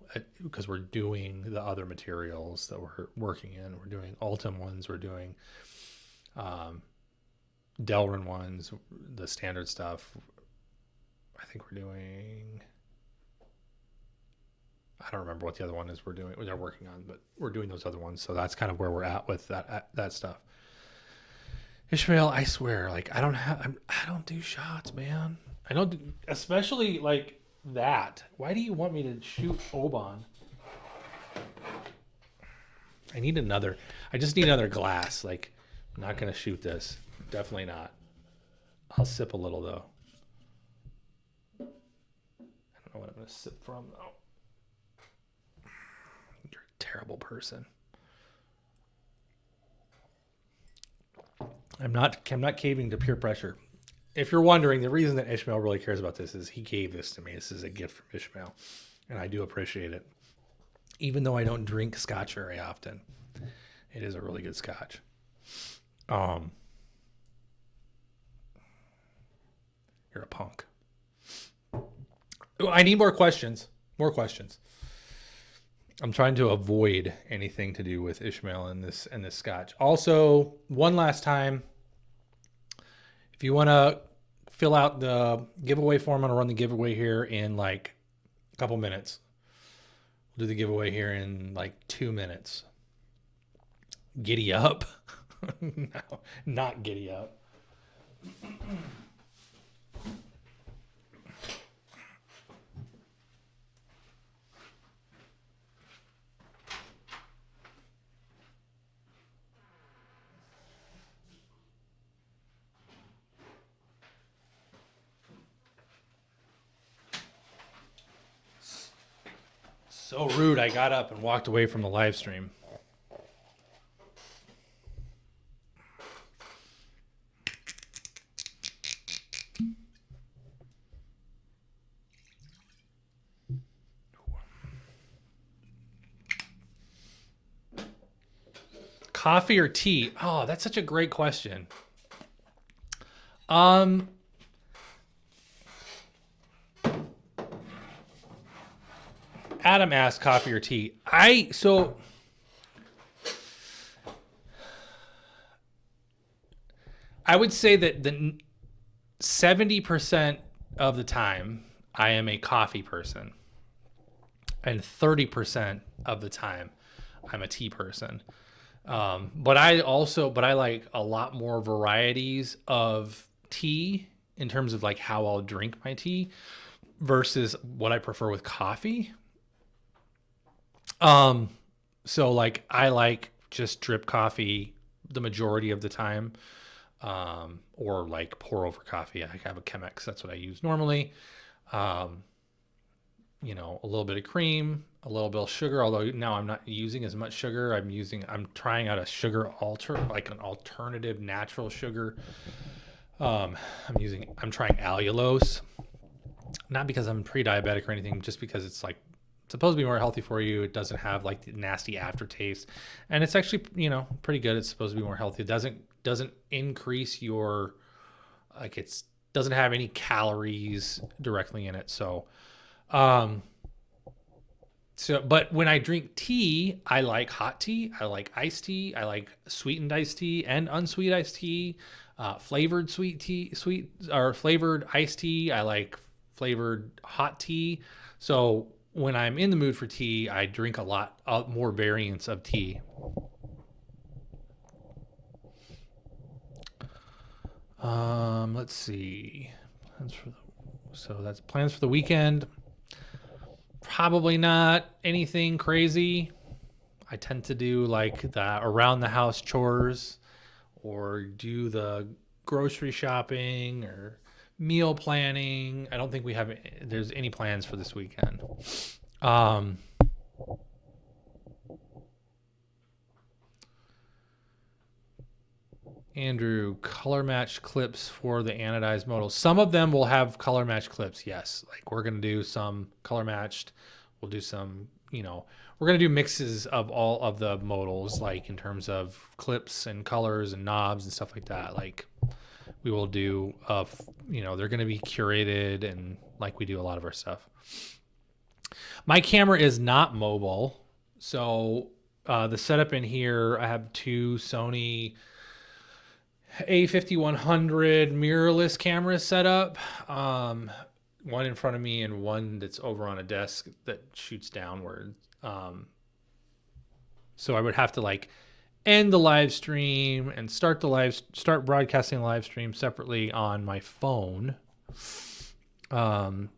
because we're doing the other materials that we're working in. We're doing Ultim ones. We're doing Delrin ones, the standard stuff. I think we're doing, I don't remember what the other one is they're working on, but we're doing those other ones. So that's kind of where we're at with that stuff. Ishmael, I swear, like I don't do shots, man. I don't do, especially like that. Why do you want me to shoot Oban? I just need another glass. Like, I'm not going to shoot this. Definitely not. I'll sip a little though. I don't know what I'm going to sip from though. You're a terrible person. I'm not caving to peer pressure. If you're wondering, the reason that Ishmael really cares about this is he gave this to me. This is a gift from Ishmael, and I do appreciate it. Even though I don't drink scotch very often, it is a really good scotch. You're a punk. I need more questions. I'm trying to avoid anything to do with Ishmael and this scotch. Also, one last time, if you want to fill out the giveaway form, I'm going to run the giveaway here in like a couple minutes. We'll do the giveaway here in like 2 minutes. Giddy up. No, not giddy up. So rude, I got up and walked away from the live stream. Coffee or tea? Oh, that's such a great question. Adam asked coffee or tea. I would say that the 70% of the time I am a coffee person, and 30% of the time I'm a tea person. But I like a lot more varieties of tea in terms of like how I'll drink my tea versus what I prefer with coffee. So like I like just drip coffee the majority of the time, or like pour over coffee. I have a Chemex. That's what I use normally. Um, a little bit of cream, a little bit of sugar. Although now I'm not using as much sugar. I'm trying out a sugar like an alternative natural sugar. I'm trying allulose, not because I'm pre-diabetic or anything, just because it's like supposed to be more healthy for you. It doesn't have like the nasty aftertaste, and it's actually pretty good. It's supposed to be more healthy. It doesn't increase your it's doesn't have any calories directly in it. But when I drink tea, I like hot tea, I like iced tea, I like sweetened iced tea and unsweet iced tea, flavored sweet or flavored iced tea. I like flavored hot tea. So when I'm in the mood for tea, I drink a lot more variants of tea. Let's see. That's plans for the weekend. Probably not anything crazy. I tend to do like the around the house chores or do the grocery shopping or meal planning. I don't think there's any plans for this weekend. Andrew, color match clips for the anodized modals. Some of them will have color match clips. Yes. Like we're going to do some color matched. We'll do some, we're going to do mixes of all of the modals, like in terms of clips and colors and knobs and stuff like that. Like we will do, they're going to be curated and like we do a lot of our stuff. My camera is not mobile. So the setup in here, I have two Sony A5100 mirrorless cameras set up. One in front of me and one that's over on a desk that shoots downward. So I would have to like end the live stream and start broadcasting the live stream separately on my phone. And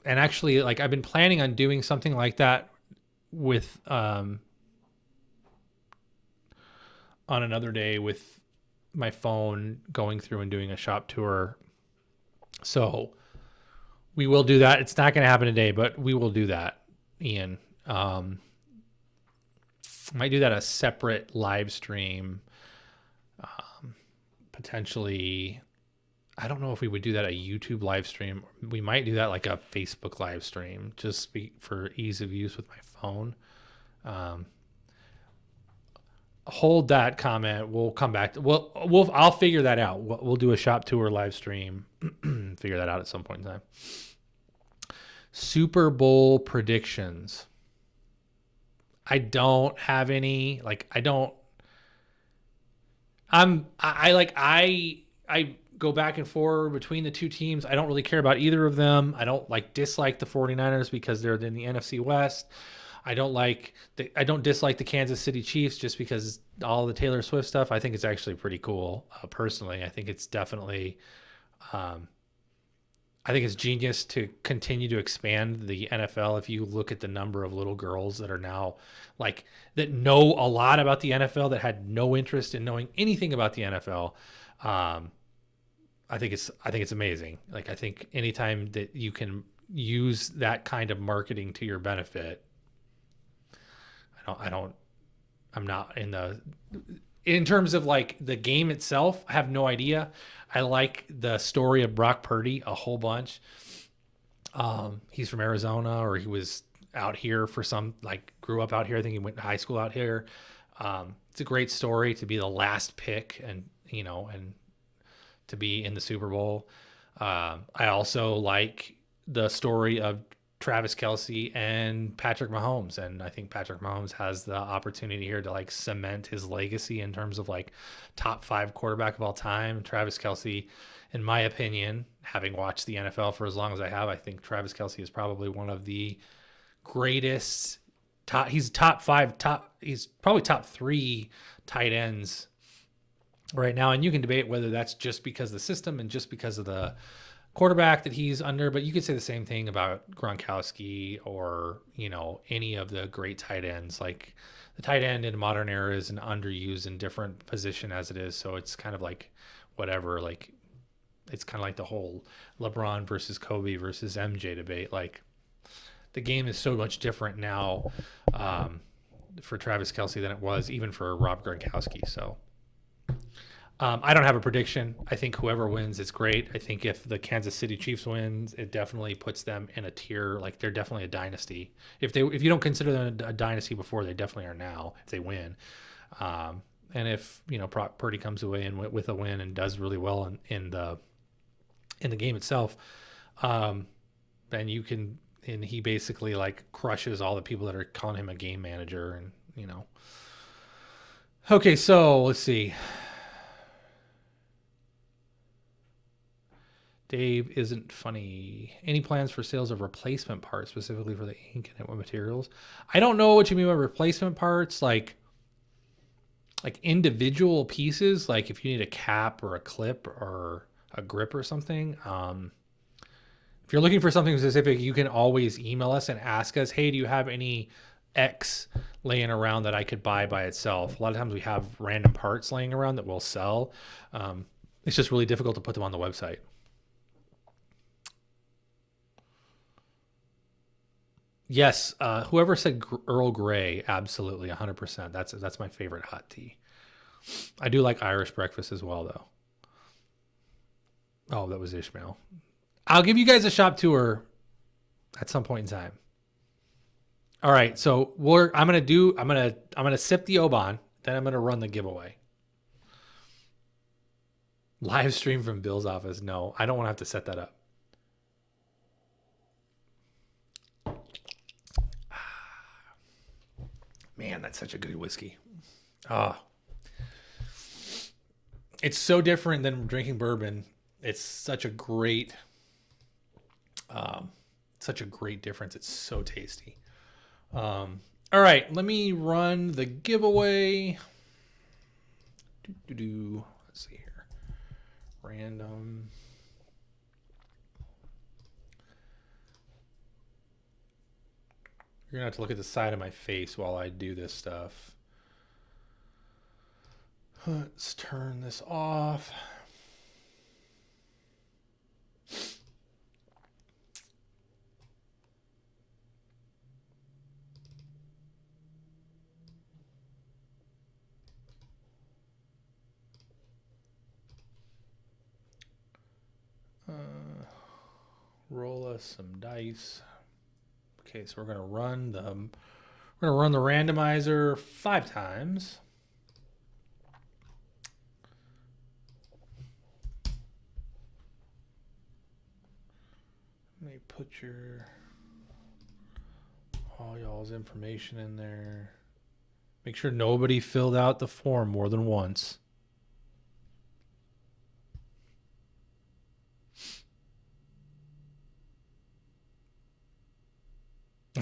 actually, like I've been planning on doing something like that with on another day with my phone going through and doing a shop tour. So we will do that. It's not going to happen today, but we will do that, Ian. Might do that a separate live stream. Potentially, I don't know if we would do that a YouTube live stream. We might do that like a Facebook live stream, just for ease of use with my phone. Hold that comment. We'll come back. I'll figure that out. We'll do a shop tour live stream. Figure that out at some point in time. Super Bowl predictions. I don't have any. Like I don't. I go back and forth between the two teams. I don't really care about either of them. I don't dislike the 49ers because they're in the NFC West. I don't dislike the Kansas City Chiefs just because all the Taylor Swift stuff. I think it's actually pretty cool. Personally, I think it's definitely, I think it's genius to continue to expand the NFL. If you look at the number of little girls that are now that know a lot about the NFL that had no interest in knowing anything about the NFL. I think it's amazing. Like, I think anytime that you can use that kind of marketing to your benefit, I'm not in terms of the game itself. I have no idea. I like the story of Brock Purdy a whole bunch. He's from Arizona, or he was out here for grew up out here. I think he went to high school out here. It's a great story to be the last pick and to be in the Super Bowl. I also like the story of Travis Kelce and Patrick Mahomes. And I think Patrick Mahomes has the opportunity here to cement his legacy in terms of top 5 quarterback of all time. Travis Kelce, in my opinion, having watched the NFL for as long as I have, I think Travis Kelce is probably one of the greatest he's probably top 3 tight ends right now. And you can debate whether that's just because of the system and just because of the quarterback that he's under, but you could say the same thing about Gronkowski or, you know, any of the great tight ends. Like the tight end in modern era is an underused and different position as it is. So it's kind of like whatever, like it's kind of like the whole LeBron versus Kobe versus MJ debate. Like the game is so much different now for Travis Kelce than it was even for Rob Gronkowski. So I don't have a prediction. I think whoever wins, it's great. I think if the Kansas City Chiefs wins, it definitely puts them in a tier. Like they're definitely a dynasty. If you don't consider them a dynasty before, they definitely are now. If they win, and if you know Purdy comes away with a win and does really well in the game itself, then you can. And he basically like crushes all the people that are calling him a game manager, and you know. Okay, so let's see. Dave isn't funny. Any plans for sales of replacement parts, specifically for the ink and materials? I don't know what you mean by replacement parts, like individual pieces, like if you need a cap or a clip or a grip or something. If you're looking for something specific, you can always email us and ask us, hey, do you have any X laying around that I could buy by itself? A lot of times we have random parts laying around that we'll sell. It's just really difficult to put them on the website. Yes, whoever said Earl Grey, absolutely, 100%. That's my favorite hot tea. I do like Irish breakfast as well, though. Oh, that was Ishmael. I'll give you guys a shop tour at some point in time. All right, so I'm gonna sip the Oban, then I'm gonna run the giveaway. Live stream from Bill's office. No, I don't want to have to set that up. Man, that's such a good whiskey. It's so different than drinking bourbon. It's such a great difference. It's so tasty. All right, let me run the giveaway. Let's see here. Random. You're gonna have to look at the side of my face while I do this stuff. Let's turn this off. Roll us some dice. Okay, so we're gonna run the randomizer 5 times. Let me put all y'all's information in there. Make sure nobody filled out the form more than once.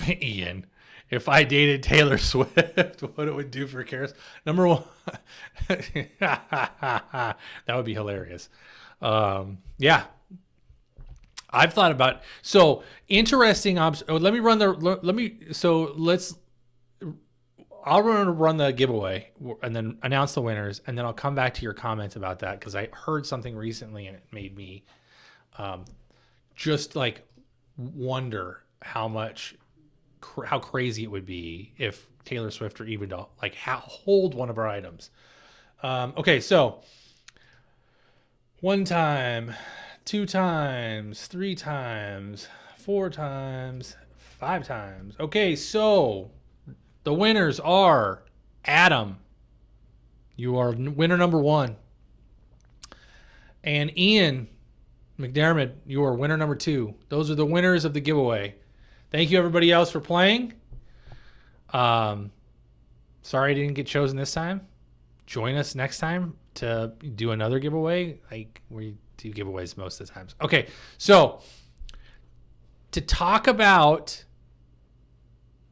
Ian, if I dated Taylor Swift, what it would do for Karis? Number one, that would be hilarious. Yeah, I've thought about. So interesting. Let me run the. I'll run the giveaway and then announce the winners, and then I'll come back to your comments about that because I heard something recently and it made me just like wonder how crazy it would be if Taylor Swift or even to like hold one of our items. Okay, so 1 time, 2 times, 3 times, 4 times, 5 times. Okay, so the winners are Adam. You are winner number 1. And Ian McDermott, you are winner number 2. Those are the winners of the giveaway. Thank you, everybody else, for playing. Sorry I didn't get chosen this time. Join us next time to do another giveaway. Like we do giveaways most of the times. Okay, so to talk about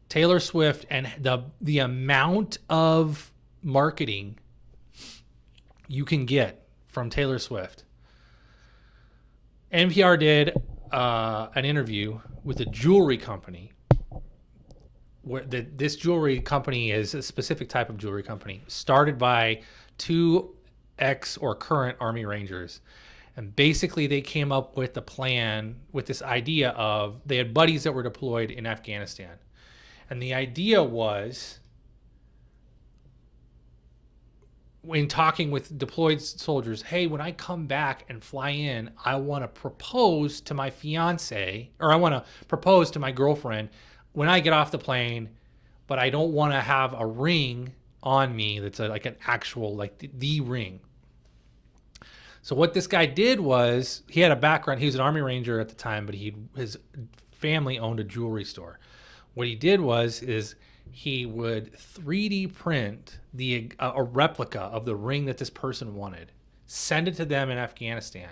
Taylor Swift and the amount of marketing you can get from Taylor Swift. NPR did an interview with a jewelry company. Where this jewelry company is a specific type of jewelry company started by two ex or current Army Rangers. And basically they came up with a plan with this idea of they had buddies that were deployed in Afghanistan. And the idea was, when talking with deployed soldiers, hey, when I come back and fly in, I want to propose to my fiance, or I want to propose to my girlfriend when I get off the plane, but I don't want to have a ring on me that's like an actual, like the ring. So what this guy did was, he had a background. He was an Army Ranger at the time, but his family owned a jewelry store. What he did is he would 3D print a replica of the ring that this person wanted, send it to them in Afghanistan,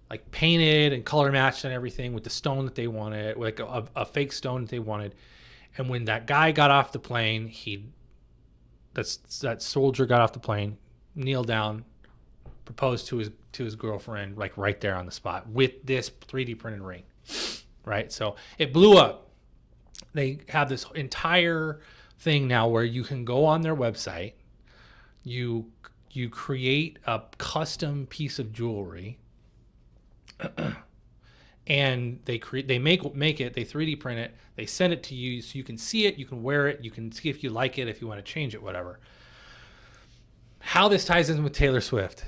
like painted and color matched and everything with the stone that they wanted, like a fake stone that they wanted. And when that guy got off the plane, that soldier got off the plane, kneeled down, proposed to his girlfriend, like right there on the spot with this 3D printed ring, right? So it blew up. They have this entire thing now where you can go on their website, you create a custom piece of jewelry, and they make it, they 3D print it, they send it to you so you can see it, you can wear it, you can see if you like it, if you want to change it, whatever. How this ties in with Taylor Swift.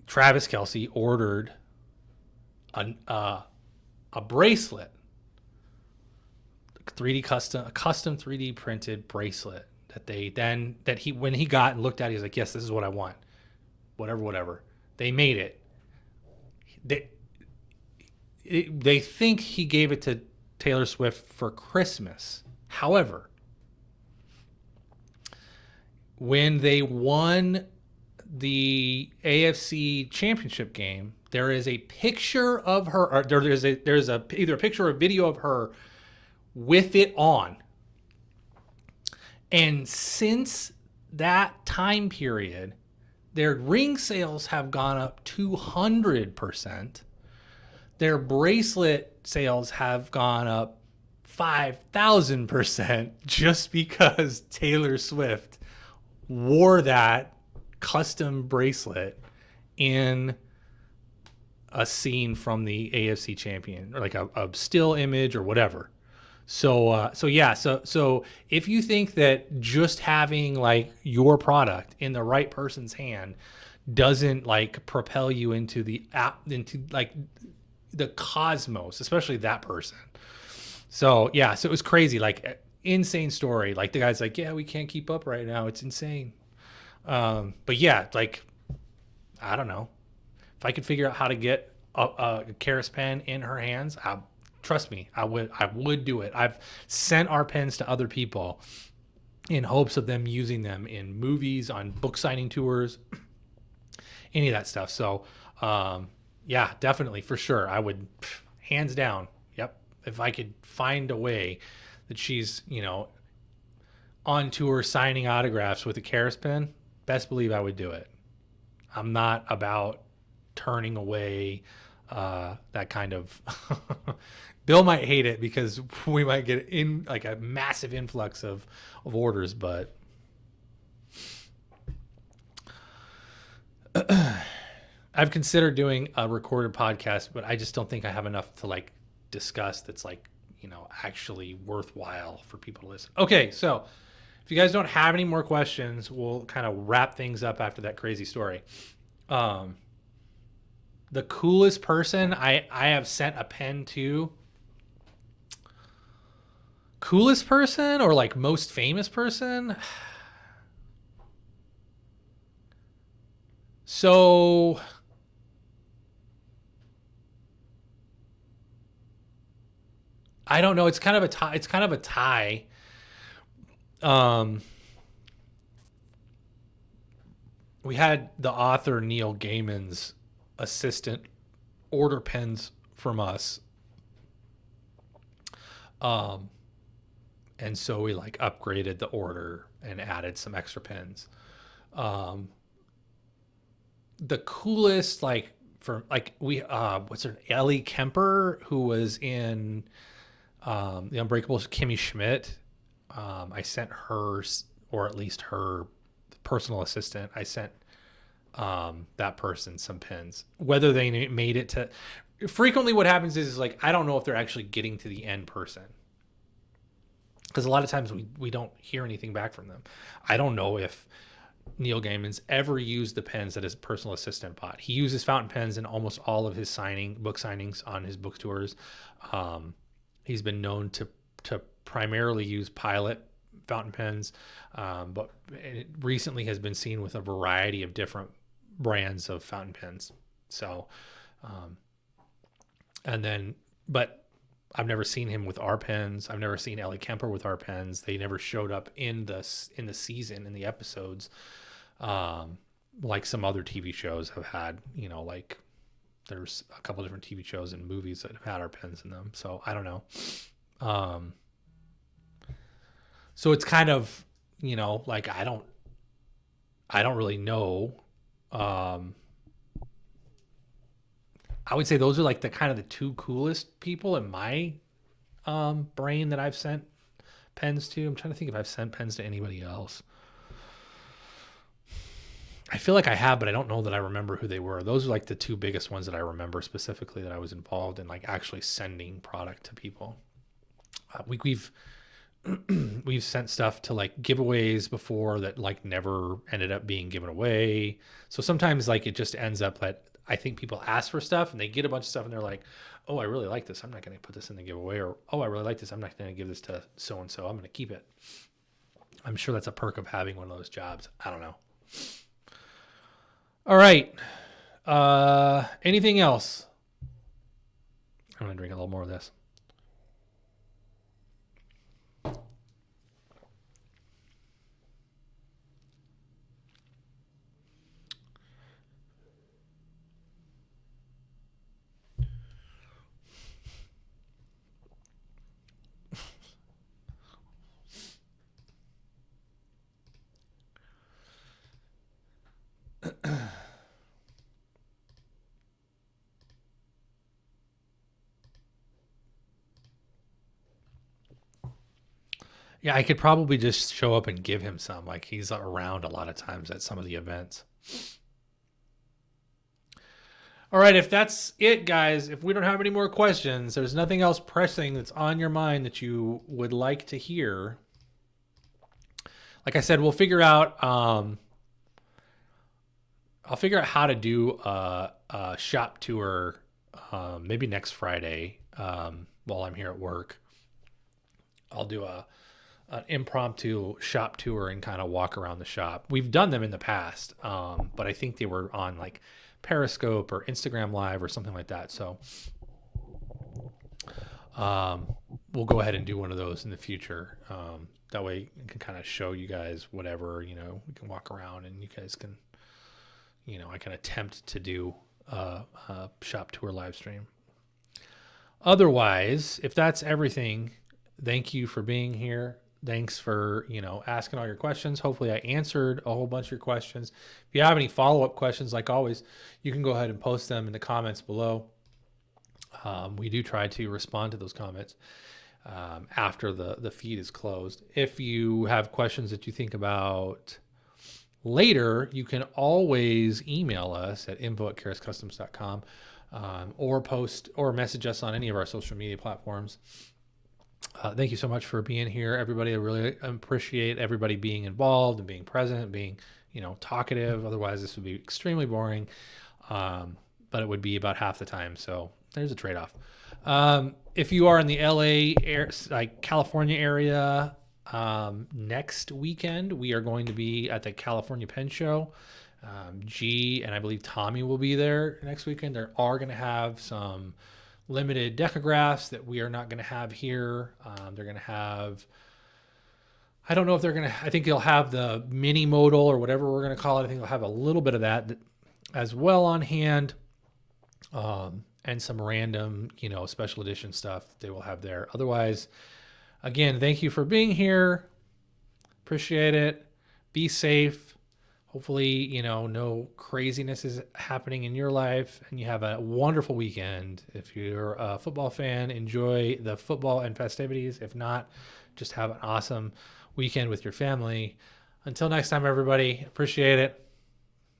Travis Kelce ordered a bracelet, a custom 3D printed bracelet when he got and looked at it, he's like, yes, this is what I want. Whatever. They made it. They think he gave it to Taylor Swift for Christmas. However, when they won the AFC championship game, there is a picture of her, or there's either a picture or a video of her with it on. And since that time period, their ring sales have gone up 200%. Their bracelet sales have gone up 5,000% just because Taylor Swift wore that custom bracelet in a scene from the AFC champion, or like a still image or whatever. So if you think that just having like your product in the right person's hand doesn't like propel you into like the cosmos, especially that person. So it was crazy, like insane story. Like the guy's like, yeah, we can't keep up right now. It's insane. But yeah, like, I don't know. If I could figure out how to get a Karis pen in her hands, trust me, I would do it. I've sent our pens to other people in hopes of them using them in movies, on book signing tours, any of that stuff. So, yeah, definitely, for sure. I would, hands down. Yep. If I could find a way that she's, on tour signing autographs with a Karis pen, best believe I would do it. I'm not about turning away that kind of Bill might hate it because we might get in like a massive influx of orders, but I've considered doing a recorded podcast, but I just don't think I have enough to like discuss that's like, actually worthwhile for people to listen. Okay, so if you guys don't have any more questions, we'll kind of wrap things up after that crazy story. The coolest person I have sent a pen to. Coolest person or like most famous person? So I don't know. It's kind of a tie. We had the author Neil Gaiman's assistant order pens from us. And so we like upgraded the order and added some extra pins. The coolest, like for like we what's her Ellie Kemper, who was in The Unbreakable Kimmy Schmidt. I sent her, or at least her personal assistant, I sent that person some pins. Whether they made it to, frequently what happens is like I don't know if they're actually getting to the end person, because a lot of times we don't hear anything back from them. I don't know if Neil Gaiman's ever used the pens that his personal assistant bought. He uses fountain pens in almost all of his book signings on his book tours. He's been known to primarily use Pilot fountain pens, but it recently has been seen with a variety of different brands of fountain pens. So, but I've never seen him with our pens. I've never seen Ellie Kemper with our pens. They never showed up in the season, in the episodes, like some other TV shows have had. Like there's a couple different TV shows and movies that have had our pens in them. So I don't know. So it's kind of, like I don't really know. I would say those are like the kind of the two coolest people in my brain that I've sent pens to. I'm trying to think if I've sent pens to anybody else. I feel like I have, but I don't know that I remember who they were. Those are like the two biggest ones that I remember specifically that I was involved in, like actually sending product to people. We've sent stuff to like giveaways before that like never ended up being given away. So sometimes like it just ends up that I think people ask for stuff and they get a bunch of stuff and they're like, oh, I really like this, I'm not going to put this in the giveaway. Or, oh, I really like this, I'm not going to give this to so-and-so, I'm going to keep it. I'm sure that's a perk of having one of those jobs. I don't know. All right. Anything else? I'm going to drink a little more of this. Yeah, I could probably just show up and give him some. Like he's around a lot of times at some of the events. All right, if that's it, guys, if we don't have any more questions, there's nothing else pressing that's on your mind that you would like to hear. Like I said, we'll figure out. I'll figure out how to do a shop tour maybe next Friday while I'm here at work. I'll do an impromptu shop tour and kind of walk around the shop. We've done them in the past, but I think they were on like Periscope or Instagram Live or something like that. So we'll go ahead and do one of those in the future. That way I can kind of show you guys whatever, we can walk around and you guys can, I can attempt to do a shop tour live stream. Otherwise, if that's everything, thank you for being here. Thanks for, asking all your questions. Hopefully I answered a whole bunch of your questions. If you have any follow-up questions, like always, you can go ahead and post them in the comments below. We do try to respond to those comments after the feed is closed. If you have questions that you think about later, you can always email us at info@karascustoms.com or post or message us on any of our social media platforms. Thank you so much for being here, everybody. I really appreciate everybody being involved and being present and being, talkative. Otherwise, this would be extremely boring, but it would be about half the time. So there's a trade-off. If you are in the LA, California area, next weekend, we are going to be at the California Pen Show. G and I believe Tommy will be there next weekend. They are going to have some limited decagraphs that we are not going to have here. They're going to have, I don't know if they're going to, I think they'll have the mini modal or whatever we're going to call it. I think they'll have a little bit of that as well on hand. And some random, special edition stuff they will have there. Otherwise, again, thank you for being here. Appreciate it. Be safe. Hopefully, no craziness is happening in your life, and you have a wonderful weekend. If you're a football fan, enjoy the football and festivities. If not, just have an awesome weekend with your family. Until next time, everybody, appreciate it.